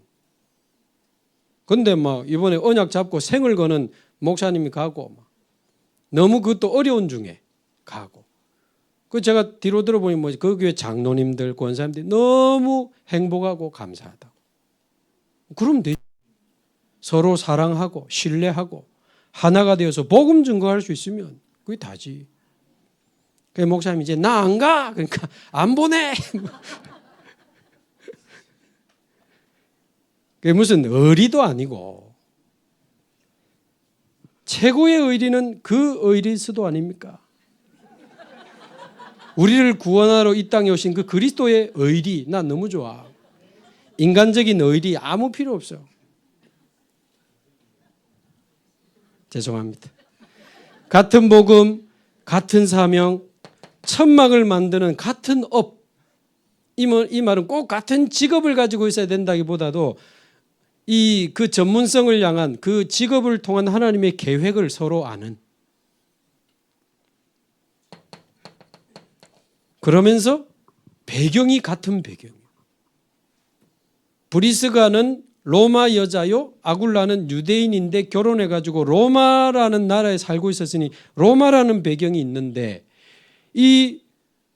근데 막 이번에 언약 잡고 생을 거는 목사님이 가고 막 너무 그것도 어려운 중에 가고. 그 제가 뒤로 들어보니 뭐지 그 교회 장로님들 권사님들이 너무 행복하고 감사하다고. 그럼 되지. 서로 사랑하고 신뢰하고 하나가 되어서 복음 증거할 수 있으면 그게 다지. 그 목사님 이제 나 안 가. 그러니까 안 보내. 그게 무슨 의리도 아니고 최고의 의리는 그 의리스도 아닙니까? 우리를 구원하러 이 땅에 오신 그 그리스도의 의리 난 너무 좋아. 인간적인 의리 아무 필요 없어. 죄송합니다. 같은 복음, 같은 사명, 천막을 만드는 같은 업. 이 말은 꼭 같은 직업을 가지고 있어야 된다기보다도 그 전문성을 향한 그 직업을 통한 하나님의 계획을 서로 아는. 그러면서 배경이 같은 배경이에요. 브리스가는 로마 여자요, 아굴라는 유대인인데 결혼해가지고 로마라는 나라에 살고 있었으니 로마라는 배경이 있는데 이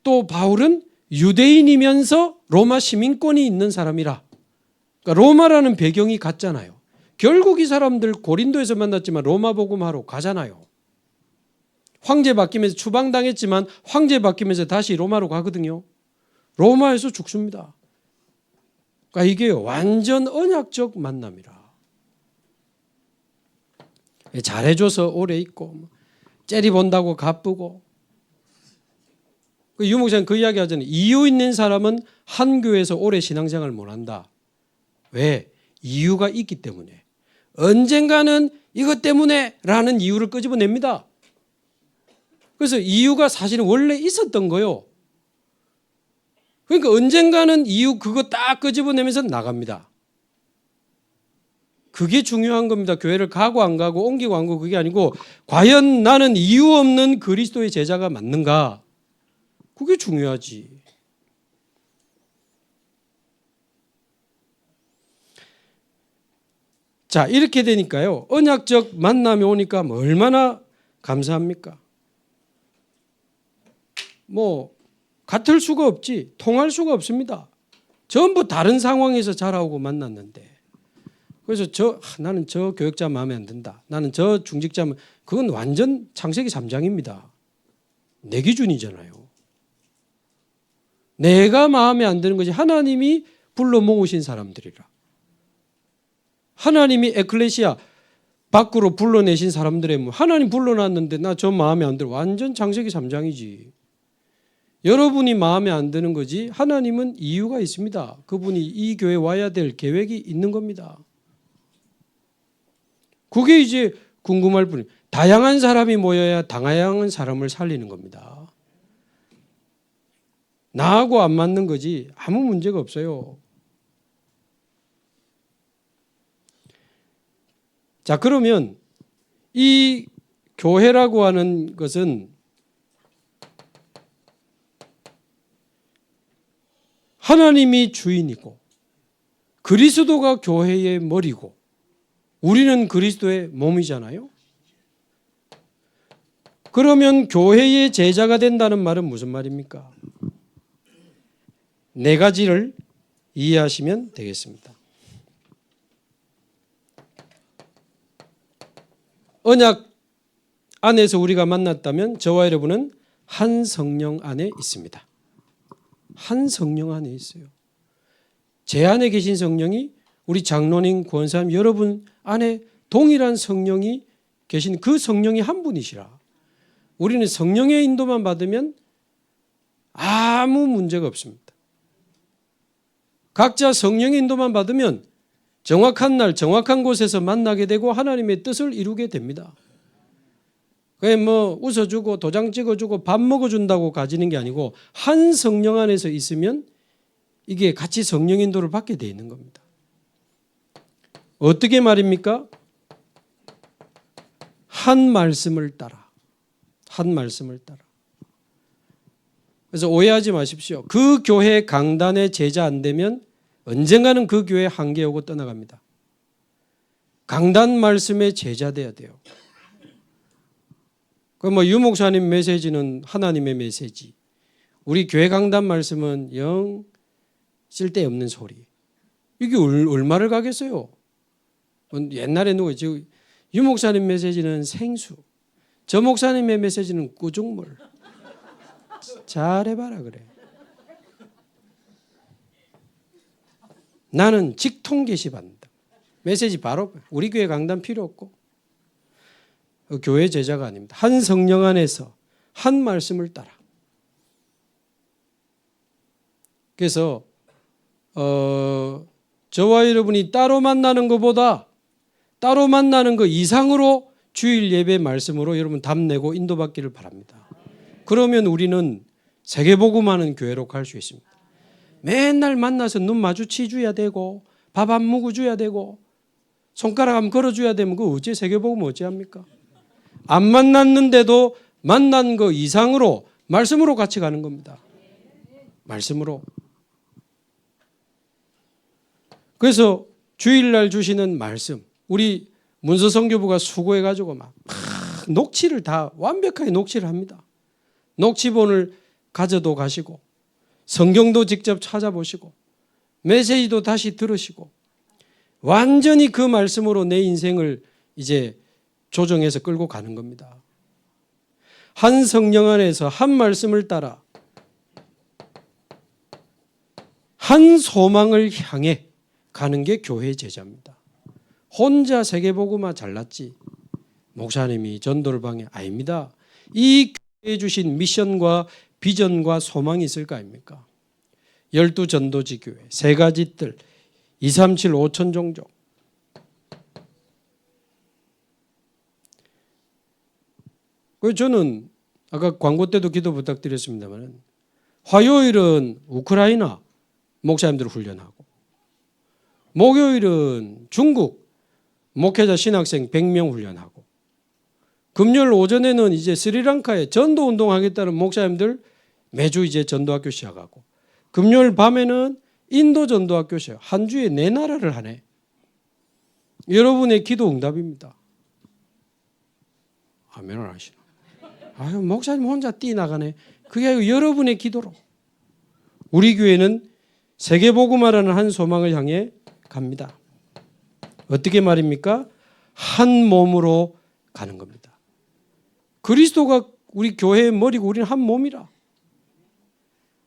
또 바울은 유대인이면서 로마 시민권이 있는 사람이라 그러니까 로마라는 배경이 같잖아요. 결국 이 사람들 고린도에서 만났지만 로마 복음하러 가잖아요. 황제 바뀌면서 추방당했지만 황제 바뀌면서 다시 로마로 가거든요. 로마에서 죽습니다. 그러니까 이게 완전 언약적 만남이라. 잘해줘서 오래 있고 째려본다고 가쁘고 유 목사님 그 이야기 하잖아요. 이유 있는 사람은 한 교회에서 오래 신앙생활을 못한다. 왜? 이유가 있기 때문에. 언젠가는 이것 때문에 라는 이유를 끄집어냅니다. 그래서 이유가 사실은 원래 있었던 거요. 그러니까 언젠가는 이유 그거 딱 끄집어내면서 나갑니다. 그게 중요한 겁니다. 교회를 가고 안 가고 옮기고 안 가고 그게 아니고 과연 나는 이유 없는 그리스도의 제자가 맞는가? 그게 중요하지. 자, 이렇게 되니까요. 언약적 만남이 오니까 얼마나 감사합니까? 뭐 같을 수가 없지, 통할 수가 없습니다. 전부 다른 상황에서 자라오고 만났는데, 그래서 나는 저 교육자 마음에 안 든다, 나는 저 중직자, 그건 완전 창세기 3장입니다. 내 기준이잖아요. 내가 마음에 안 드는 것이 하나님이 불러 모으신 사람들이라. 하나님이 에클레시아 밖으로 불러내신 사람들의 하나님 불러놨는데 나 저 마음에 안 들어. 완전 창세기 3장이지. 여러분이 마음에 안 드는 거지 하나님은 이유가 있습니다. 그분이 이 교회에 와야 될 계획이 있는 겁니다. 그게 이제 궁금할 뿐이에요. 다양한 사람이 모여야 다양한 사람을 살리는 겁니다. 나하고 안 맞는 거지 아무 문제가 없어요. 자, 그러면 이 교회라고 하는 것은 하나님이 주인이고 그리스도가 교회의 머리고 우리는 그리스도의 몸이잖아요. 그러면 교회의 제자가 된다는 말은 무슨 말입니까? 네 가지를 이해하시면 되겠습니다. 언약 안에서 우리가 만났다면 저와 여러분은 한 성령 안에 있습니다. 한 성령 안에 있어요. 제 안에 계신 성령이 우리 장로님, 권사님 여러분 안에 동일한 성령이 계신 그 성령이 한 분이시라. 우리는 성령의 인도만 받으면 아무 문제가 없습니다. 각자 성령의 인도만 받으면 정확한 날 정확한 곳에서 만나게 되고 하나님의 뜻을 이루게 됩니다. 그게 뭐 웃어주고 도장 찍어주고 밥 먹어준다고 가지는 게 아니고 한 성령 안에서 있으면 이게 같이 성령 인도를 받게 돼 있는 겁니다. 어떻게 말입니까? 한 말씀을 따라. 한 말씀을 따라. 그래서 오해하지 마십시오. 그 교회 강단에 제자 안 되면 언젠가는 그 교회 한계 오고 떠나갑니다. 강단 말씀에 제자 돼야 돼요. 그 뭐 유목사님 메시지는 하나님의 메시지. 우리 교회 강단 말씀은 영 쓸데없는 소리. 이게 얼마를 가겠어요? 옛날에 누구지? 유목사님 메시지는 생수. 저 목사님의 메시지는 꾸중물. 잘해봐라 그래. 나는 직통 게시받는다. 메시지 바로 우리 교회 강단 필요 없고 교회 제자가 아닙니다. 한 성령 안에서 한 말씀을 따라. 그래서 저와 여러분이 따로 만나는 것보다 따로 만나는 것 이상으로 주일 예배 말씀으로 여러분 답내고 인도받기를 바랍니다. 그러면 우리는 세계복음하는 교회로 갈 수 있습니다. 맨날 만나서 눈 마주치 줘야 되고 밥 안 먹어 줘야 되고 손가락 한번 걸어줘야 되면 그거 어째 세계복음 어찌합니까? 안 만났는데도 만난 거 이상으로 말씀으로 같이 가는 겁니다. 말씀으로. 그래서 주일날 주시는 말씀 우리 문서선교부가 수고해가지고 막 녹취를 다 완벽하게 녹취를 합니다. 녹취본을 가져도 가시고 성경도 직접 찾아보시고 메시지도 다시 들으시고 완전히 그 말씀으로 내 인생을 이제 조정해서 끌고 가는 겁니다. 한 성령 안에서 한 말씀을 따라 한 소망을 향해 가는 게 교회 제자입니다. 혼자 세계복음화 잘났지 목사님이 전도를 방해 아닙니다. 이 교회에 주신 미션과 비전과 소망이 있을 거 아닙니까? 12전도지 교회, 3가지 뜰, 237 5천 종족. 그래서 저는 아까 광고 때도 기도 부탁드렸습니다만 화요일은 우크라이나 목사님들 훈련하고 목요일은 중국 목회자 신학생 100명 훈련하고 금요일 오전에는 이제 스리랑카에 전도 운동하겠다는 목사님들 매주 이제 전도학교 시작하고 금요일 밤에는 인도 전도학교 시작. 한 주에 4나라를 하네. 여러분의 기도 응답입니다. 아멘을 하시나. 아유 목사님 혼자 뛰나가네. 그게 아니고 여러분의 기도로 우리 교회는 세계복음화라는 한 소망을 향해 갑니다. 어떻게 말입니까? 한 몸으로 가는 겁니다. 그리스도가 우리 교회의 머리고 우리는 한 몸이라.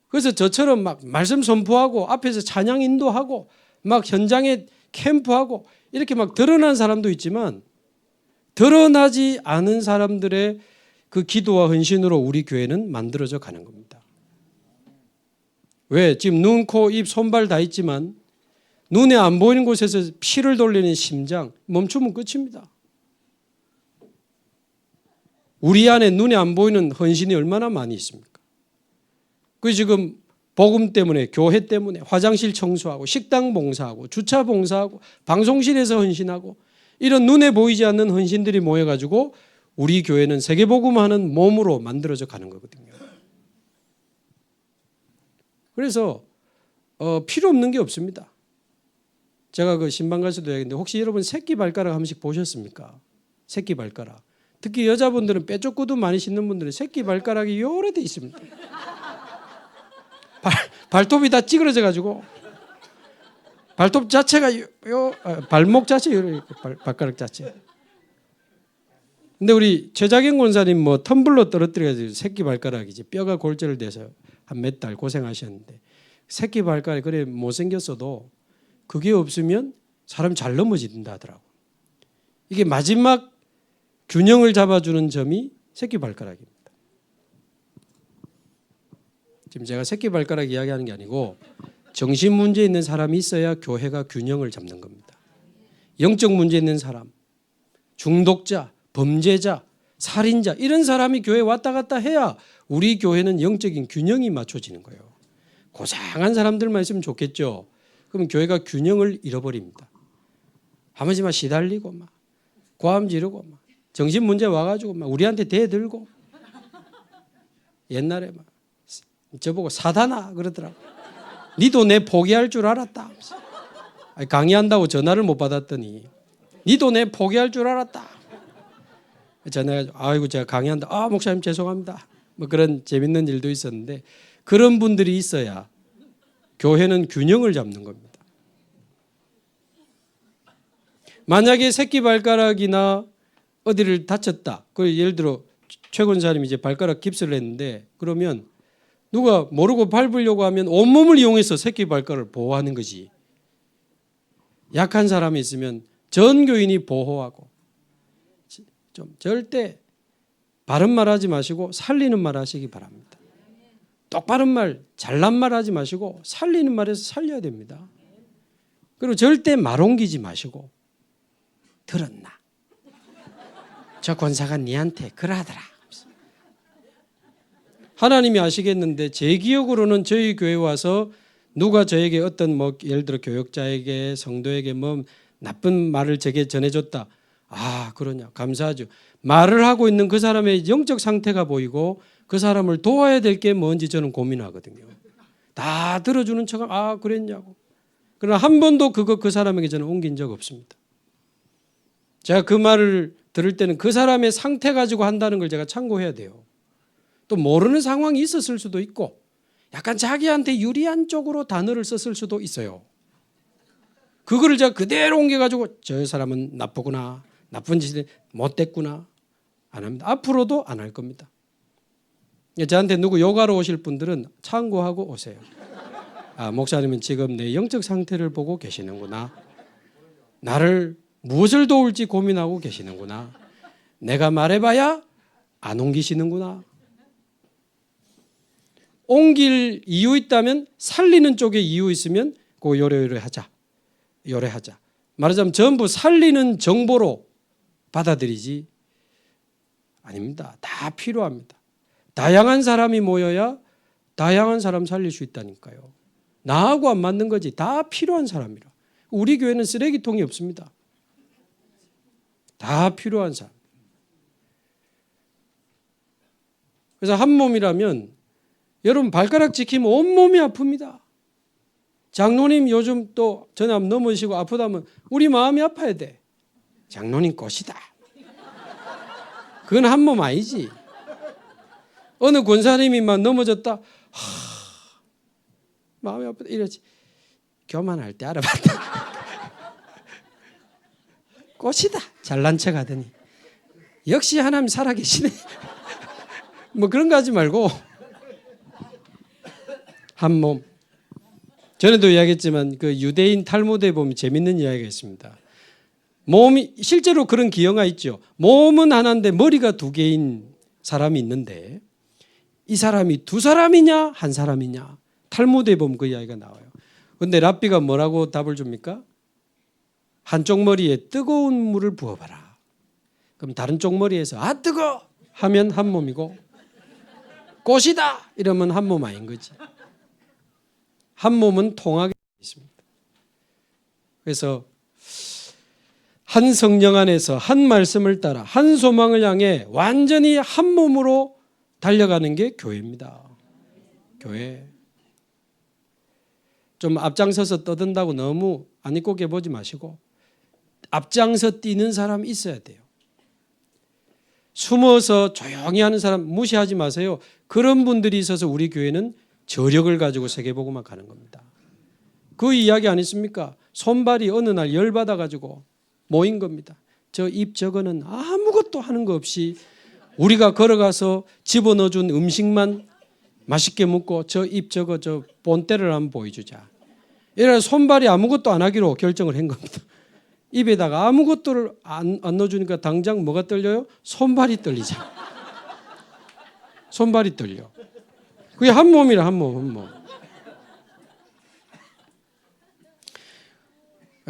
그래서 저처럼 막 말씀 선포하고 앞에서 찬양 인도하고 막 현장에 캠프하고 이렇게 막 드러난 사람도 있지만 드러나지 않은 사람들의 그 기도와 헌신으로 우리 교회는 만들어져 가는 겁니다. 왜? 지금 눈, 코, 입, 손발 다 있지만 눈에 안 보이는 곳에서 피를 돌리는 심장 멈추면 끝입니다. 우리 안에 눈에 안 보이는 헌신이 얼마나 많이 있습니까? 그 지금 복음 때문에 교회 때문에 화장실 청소하고 식당 봉사하고 주차 봉사하고 방송실에서 헌신하고 이런 눈에 보이지 않는 헌신들이 모여가지고 우리 교회는 세계복음하는 몸으로 만들어져 가는 거거든요. 그래서 필요 없는 게 없습니다. 제가 그 신방 가서도 얘기했는데 혹시 여러분 새끼 발가락 한 번씩 보셨습니까? 새끼 발가락. 특히 여자분들은 뾰족구두 많이 신는 분들은 새끼 발가락이 요래 돼 있습니다. 발톱이 다 찌그러져 가지고 발톱 자체가 발목 자체 발가락 자체. 근데 우리 최자경 권사님 뭐 텀블러 떨어뜨려가지고 새끼 발가락이지 뼈가 골절을 돼서 한 몇 달 고생하셨는데 새끼 발가락이 그래 못생겼어도 그게 없으면 사람 잘 넘어진다 하더라고. 이게 마지막 균형을 잡아주는 점이 새끼 발가락입니다. 지금 제가 새끼 발가락 이야기하는 게 아니고 정신 문제 있는 사람이 있어야 교회가 균형을 잡는 겁니다. 영적 문제 있는 사람, 중독자, 범죄자, 살인자 이런 사람이 교회에 왔다 갔다 해야 우리 교회는 영적인 균형이 맞춰지는 거예요. 고상한 사람들만 있으면 좋겠죠. 그럼 교회가 균형을 잃어버립니다. 하면서만 시달리고 막 고함 지르고 막 정신 문제 와가지고 막 우리한테 대들고 옛날에 막 저보고 사단아 그러더라고. 니도 내 포기할 줄 알았다. 강의한다고 전화를 못 받았더니 니도 내 포기할 줄 알았다. 전화해가지고 아이고 제가 강의한다. 아 목사님 죄송합니다. 뭐 그런 재밌는 일도 있었는데 그런 분들이 있어야 교회는 균형을 잡는 겁니다. 만약에 새끼 발가락이나 어디를 다쳤다. 그 예를 들어 최 권사님이 이제 발가락 깁스를 했는데 그러면 누가 모르고 밟으려고 하면 온몸을 이용해서 새끼 발가락을 보호하는 거지. 약한 사람이 있으면 전 교인이 보호하고 좀 절대 바른 말 하지 마시고 살리는 말 하시기 바랍니다. 똑바른 말, 잘난 말 하지 마시고 살리는 말에서 살려야 됩니다. 그리고 절대 말 옮기지 마시고 들었나? 저 권사가 니한테 그러하더라. 하나님이 아시겠는데 제 기억으로는 저희 교회 와서 누가 저에게 어떤 뭐 예를 들어 교역자에게 성도에게 뭐 나쁜 말을 제게 전해줬다. 아 그러냐 감사하죠. 말을 하고 있는 그 사람의 영적 상태가 보이고 그 사람을 도와야 될 게 뭔지 저는 고민하거든요. 다 들어주는 척 아 그랬냐고. 그러나 한 번도 그 사람에게 저는 옮긴 적 없습니다. 제가 그 말을 들을 때는 그 사람의 상태 가지고 한다는 걸 제가 참고해야 돼요. 또 모르는 상황이 있었을 수도 있고 약간 자기한테 유리한 쪽으로 단어를 썼을 수도 있어요. 그거를 제가 그대로 옮겨가지고 저 사람은 나쁘구나 나쁜 짓이 못됐구나 안 합니다. 앞으로도 안 할 겁니다. 저한테 누구 요가로 오실 분들은 참고하고 오세요. 아, 목사님은 지금 내 영적 상태를 보고 계시는구나. 나를 무엇을 도울지 고민하고 계시는구나. 내가 말해봐야 안 옮기시는구나. 옮길 이유 있다면 살리는 쪽에 이유 있으면 그 요래요래하자. 말하자면 전부 살리는 정보로 받아들이지 아닙니다. 다 필요합니다. 다양한 사람이 모여야 다양한 사람 살릴 수 있다니까요. 나하고 안 맞는 거지 다 필요한 사람이라. 우리 교회는 쓰레기통이 없습니다. 다 필요한 사람. 그래서 한 몸이라면 여러분 발가락 지키면 온몸이 아픕니다. 장로님 요즘 또 전에 한번 넘어지시고 아프다면 우리 마음이 아파야 돼. 장로님 꽃이다. 그건 한 몸 아니지. 어느 권사님이 막 넘어졌다. 마음이 아프다 이러지. 교만할 때 알아봤다. 꽃이다. 잘난 척 하더니 역시 하나님 살아계시네. 뭐 그런 거 하지 말고 한 몸. 전에도 이야기했지만 그 유대인 탈무드에 보면 재밌는 이야기가 있습니다. 몸이 실제로 그런 기형아 있죠. 몸은 하나인데 머리가 두 개인 사람이 있는데 이 사람이 두 사람이냐 한 사람이냐 탈무드에 보면 그 이야기가 나와요. 그런데 랍비가 뭐라고 답을 줍니까? 한쪽 머리에 뜨거운 물을 부어봐라. 그럼 다른 쪽 머리에서 아 뜨거 하면 한 몸이고 꽃이다 이러면 한 몸 아닌 거지. 한 몸은 통하게 있습니다. 그래서 한 성령 안에서 한 말씀을 따라 한 소망을 향해 완전히 한 몸으로 달려가는 게 교회입니다. 교회. 좀 앞장서서 떠든다고 너무 안 입고 깨보지 마시고 앞장서 뛰는 사람이 있어야 돼요. 숨어서 조용히 하는 사람 무시하지 마세요. 그런 분들이 있어서 우리 교회는 저력을 가지고 세계복음만 가는 겁니다. 그 이야기 안 있습니까? 손발이 어느 날 열받아 가지고 모인 겁니다. 저 입 저거는 아무것도 하는 거 없이 우리가 걸어가서 집어넣어준 음식만 맛있게 먹고 저 입 저거 저 본때를 한번 보여주자. 이래 손발이 아무것도 안 하기로 결정을 한 겁니다. 입에다가 아무것도를 안 넣어주니까 당장 뭐가 떨려요? 손발이 떨리자. 손발이 떨려. 그게 한 몸이라 한 몸, 한 몸.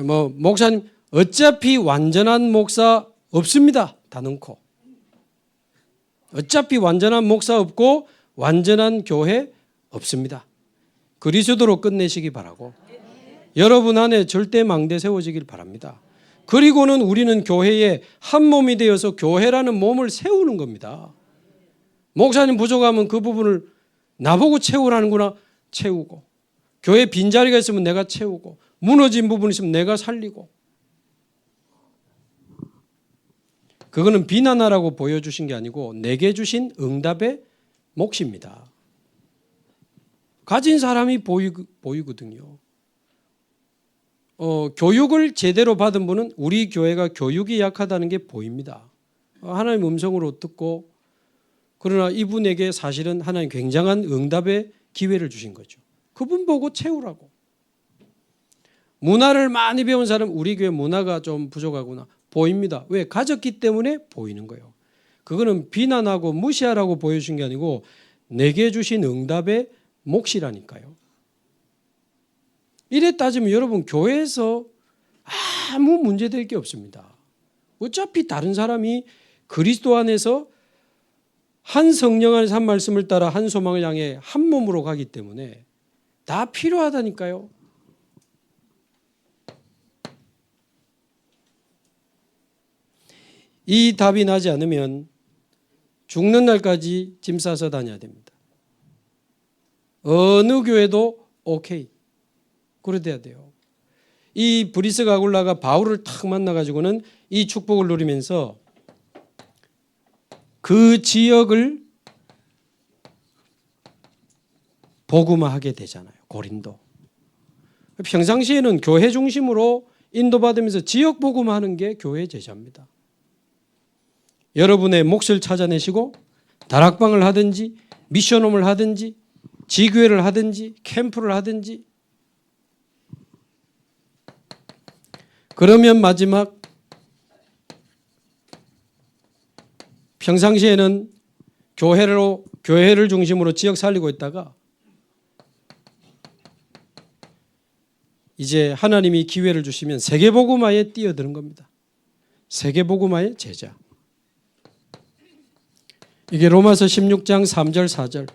뭐 목사님 어차피 완전한 목사 없습니다. 다 넣고. 어차피 완전한 목사 없고 완전한 교회 없습니다. 그리스도로 끝내시기 바라고. 여러분 안에 절대 망대 세워지길 바랍니다. 그리고는 우리는 교회의 한 몸이 되어서 교회라는 몸을 세우는 겁니다. 목사님 부족하면 그 부분을 나보고 채우라는구나. 채우고 교회 빈자리가 있으면 내가 채우고 무너진 부분이 있으면 내가 살리고 그거는 비난하라고 보여주신 게 아니고 내게 주신 응답의 몫입니다. 가진 사람이 보이거든요. 교육을 제대로 받은 분은 우리 교회가 교육이 약하다는 게 보입니다. 하나님 음성으로 듣고 그러나 이분에게 사실은 하나님 굉장한 응답의 기회를 주신 거죠. 그분 보고 채우라고. 문화를 많이 배운 사람 우리 교회 문화가 좀 부족하구나. 보입니다. 왜? 가졌기 때문에 보이는 거예요. 그거는 비난하고 무시하라고 보여준 게 아니고 내게 주신 응답의 몫이라니까요. 이래 따지면 여러분 교회에서 아무 문제될 게 없습니다. 어차피 다른 사람이 그리스도 안에서 한 성령 안에서 한 말씀을 따라 한 소망을 향해 한 몸으로 가기 때문에 다 필요하다니까요. 이 답이 나지 않으면 죽는 날까지 짐 싸서 다녀야 됩니다. 어느 교회도 오케이. 그래 돼야 돼요. 이 브리스가 아굴라가 바울을 탁 만나가지고는 이 축복을 누리면서 그 지역을 복음화하게 되잖아요. 고린도. 평상시에는 교회 중심으로 인도받으면서 지역 복음화하는 게 교회 제자입니다. 여러분의 몫을 찾아내시고 다락방을 하든지 미션홈을 하든지 지교회를 하든지 캠프를 하든지 그러면 마지막 평상시에는 교회를 중심으로 지역 살리고 있다가 이제 하나님이 기회를 주시면 세계복음화에 뛰어드는 겁니다. 세계복음화의 제자. 이게 로마서 16장 3절 4절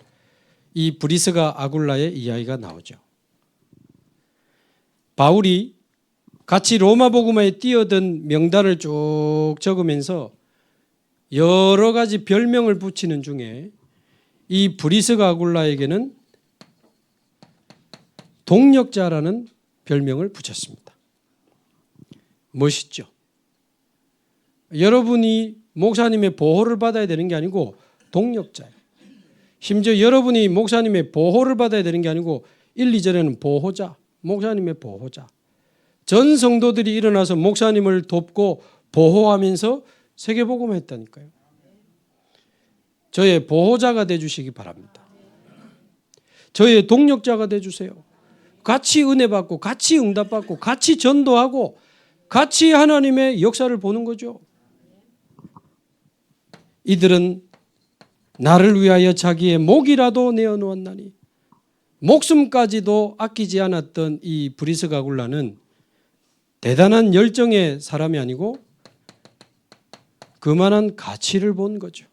이 브리스가 아굴라의 이야기가 나오죠. 바울이 같이 로마 복음화에 뛰어든 명단을 쭉 적으면서 여러 가지 별명을 붙이는 중에 이 브리스가 아굴라에게는 동력자라는 별명을 붙였습니다. 멋있죠? 여러분이 목사님의 보호를 받아야 되는 게 아니고 동력자예요. 심지어 여러분이 목사님의 보호를 받아야 되는 게 아니고 1, 2절에는 보호자, 목사님의 보호자. 전 성도들이 일어나서 목사님을 돕고 보호하면서 세계복음을 했다니까요. 저의 보호자가 되주시기 바랍니다. 저의 동력자가 되주세요. 같이 은혜 받고 같이 응답 받고 같이 전도하고 같이 하나님의 역사를 보는 거죠. 이들은 나를 위하여 자기의 목이라도 내어놓았나니 목숨까지도 아끼지 않았던 이 브리스가 아굴라는 대단한 열정의 사람이 아니고 그만한 가치를 본 거죠.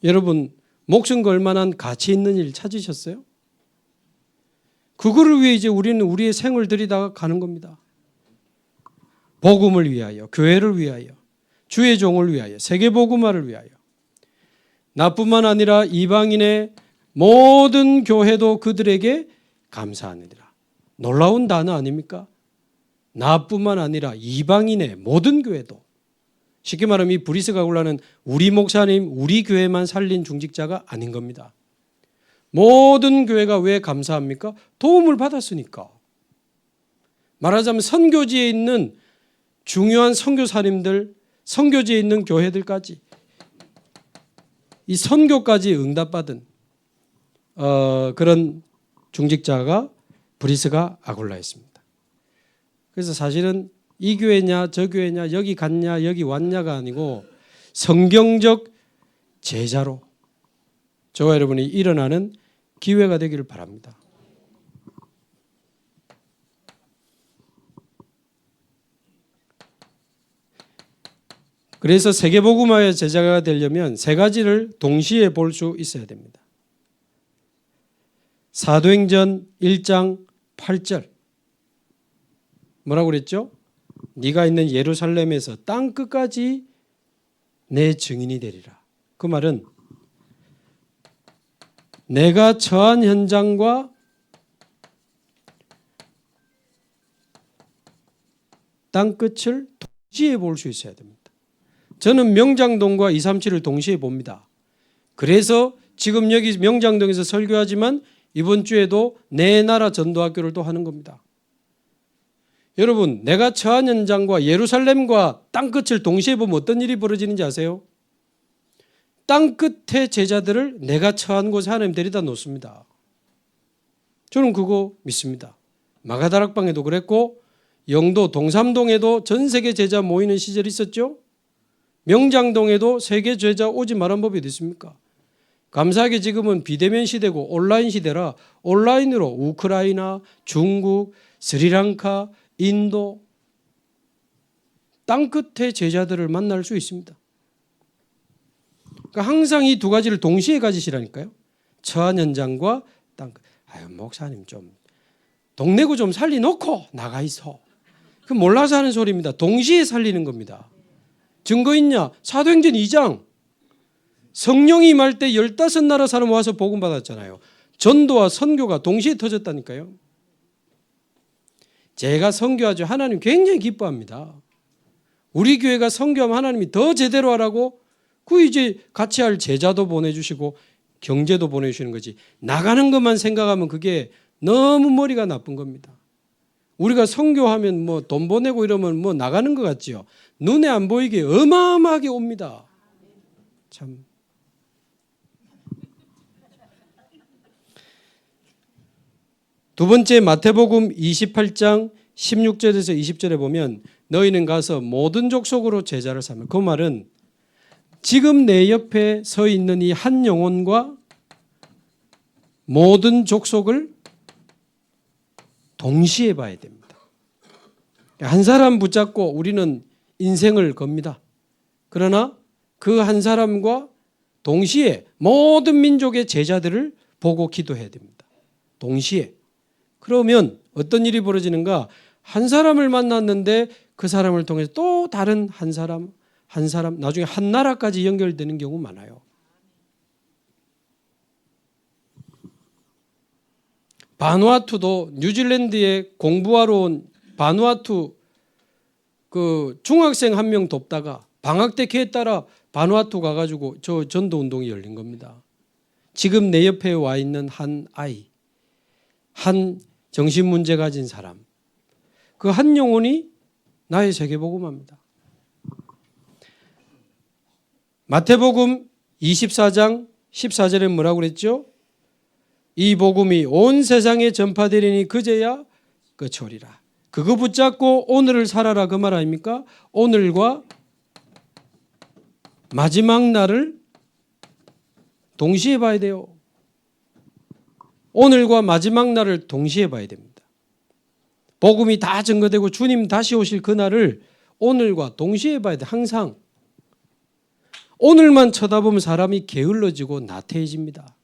여러분, 목숨 걸 만한 가치 있는 일 찾으셨어요? 그거를 위해 이제 우리는 우리의 생을 들이다가 가는 겁니다. 복음을 위하여, 교회를 위하여, 주의 종을 위하여, 세계복음화를 위하여. 나뿐만 아니라 이방인의 모든 교회도 그들에게 감사하느니라. 놀라운 단어 아닙니까? 나뿐만 아니라 이방인의 모든 교회도. 쉽게 말하면 이 브리스가 아굴라는 우리 목사님, 우리 교회만 살린 중직자가 아닌 겁니다. 모든 교회가 왜 감사합니까? 도움을 받았으니까. 말하자면 선교지에 있는 중요한 선교사님들, 선교지에 있는 교회들까지 이 선교까지 응답받은 그런 중직자가 브리스가 아굴라였습니다. 그래서 사실은 이 교회냐 저 교회냐 여기 갔냐 여기 왔냐가 아니고 성경적 제자로 저와 여러분이 일어나는 기회가 되기를 바랍니다. 그래서 세계복음화의 제자가 되려면 세 가지를 동시에 볼 수 있어야 됩니다. 사도행전 1장 8절 뭐라고 그랬죠? 네가 있는 예루살렘에서 땅 끝까지 내 증인이 되리라. 그 말은 내가 처한 현장과 땅 끝을 동시에 볼 수 있어야 됩니다. 저는 명장동과 237을 동시에 봅니다. 그래서 지금 여기 명장동에서 설교하지만 이번 주에도 내 나라 전도학교를 또 하는 겁니다. 여러분, 내가 처한 현장과 예루살렘과 땅 끝을 동시에 보면 어떤 일이 벌어지는지 아세요? 땅 끝의 제자들을 내가 처한 곳에 하나님 데려다 놓습니다. 저는 그거 믿습니다. 마가다락방에도 그랬고 영도 동삼동에도 전 세계 제자 모이는 시절이 있었죠. 명장동에도 세계 제자 오지 말란 법이 됐습니까? 감사하게 지금은 비대면 시대고 온라인 시대라 온라인으로 우크라이나, 중국, 스리랑카, 인도 땅끝의 제자들을 만날 수 있습니다. 그러니까 항상 이 두 가지를 동시에 가지시라니까요. 처한 현장과 땅끝. 아유 목사님 좀 동네구 좀 살리놓고 나가 있어. 그 몰라서 하는 소리입니다. 동시에 살리는 겁니다. 증거 있냐? 사도행전 2장. 성령이 임할 때 15나라 사람 와서 복음 받았잖아요. 전도와 선교가 동시에 터졌다니까요. 제가 선교하죠. 하나님 굉장히 기뻐합니다. 우리 교회가 선교하면 하나님이 더 제대로 하라고 그 이제 같이 할 제자도 보내주시고 경제도 보내주시는 거지. 나가는 것만 생각하면 그게 너무 머리가 나쁜 겁니다. 우리가 선교하면 뭐 돈 보내고 이러면 뭐 나가는 것 같지요. 눈에 안 보이게 어마어마하게 옵니다. 참. 두 번째 마태복음 28장 16절에서 20절에 보면 너희는 가서 모든 족속으로 제자를 삼으라. 그 말은 지금 내 옆에 서 있는 이 한 영혼과 모든 족속을 동시에 봐야 됩니다. 한 사람 붙잡고 우리는 인생을 겁니다. 그러나 그 한 사람과 동시에 모든 민족의 제자들을 보고 기도해야 됩니다. 동시에. 그러면 어떤 일이 벌어지는가? 한 사람을 만났는데 그 사람을 통해서 또 다른 한 사람, 나중에 한 나라까지 연결되는 경우 많아요. 바누아투도 뉴질랜드에 공부하러 온 바누아투 그 중학생 한 명 돕다가 방학 때 걔에 따라 바누아투 가가지고 저 전도 운동이 열린 겁니다. 지금 내 옆에 와 있는 한 아이, 한 정신 문제 가진 사람, 그 한 영혼이 나의 세계복음화입니다. 마태복음 24장 14절에 뭐라고 그랬죠? 이 복음이 온 세상에 전파되리니 그제야 끝이오리라. 그거 붙잡고 오늘을 살아라, 그 말 아닙니까? 오늘과 마지막 날을 동시에 봐야 돼요. 오늘과 마지막 날을 동시에 봐야 됩니다. 복음이 다 증거되고 주님 다시 오실 그날을 오늘과 동시에 봐야 돼. 항상 오늘만 쳐다보면 사람이 게을러지고 나태해집니다.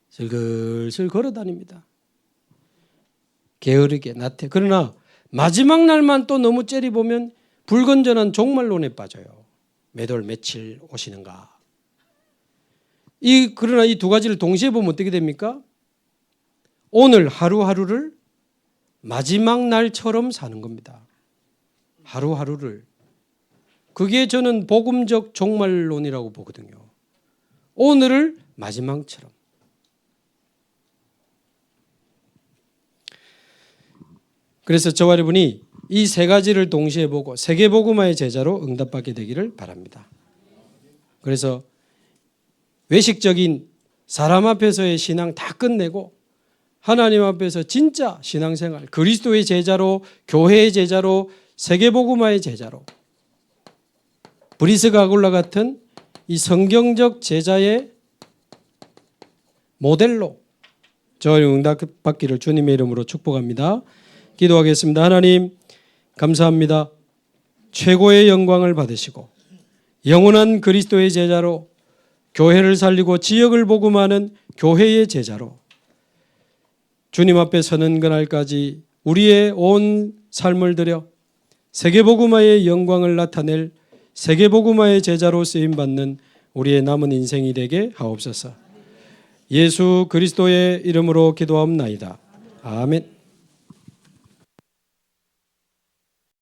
슬슬 걸어다닙니다. 게으르게 나태. 그러나 마지막 날만 또 너무 째려보면 불건전한 종말론에 빠져요. 몇 월 며칠 오시는가. 그러나 이 두 가지를 동시에 보면 어떻게 됩니까? 오늘 하루하루를 마지막 날처럼 사는 겁니다. 하루하루를. 그게 저는 복음적 종말론이라고 보거든요. 오늘을 마지막처럼. 그래서 저와 여러분이 이 세 가지를 동시에 보고 세계복음화의 제자로 응답받게 되기를 바랍니다. 그래서 외식적인 사람 앞에서의 신앙 다 끝내고 하나님 앞에서 진짜 신앙생활, 그리스도의 제자로, 교회의 제자로, 세계복음화의 제자로, 브리스가 아굴라 같은 이 성경적 제자의 모델로 저희 응답받기를 주님의 이름으로 축복합니다. 기도하겠습니다. 하나님 감사합니다. 최고의 영광을 받으시고 영원한 그리스도의 제자로 교회를 살리고 지역을 복음하는 교회의 제자로 주님 앞에 서는 그날까지 우리의 온 삶을 들여 세계복음화의 영광을 나타낼 세계복음화의 제자로 쓰임받는 우리의 남은 인생이 되게 하옵소서. 예수 그리스도의 이름으로 기도하옵나이다. 아멘.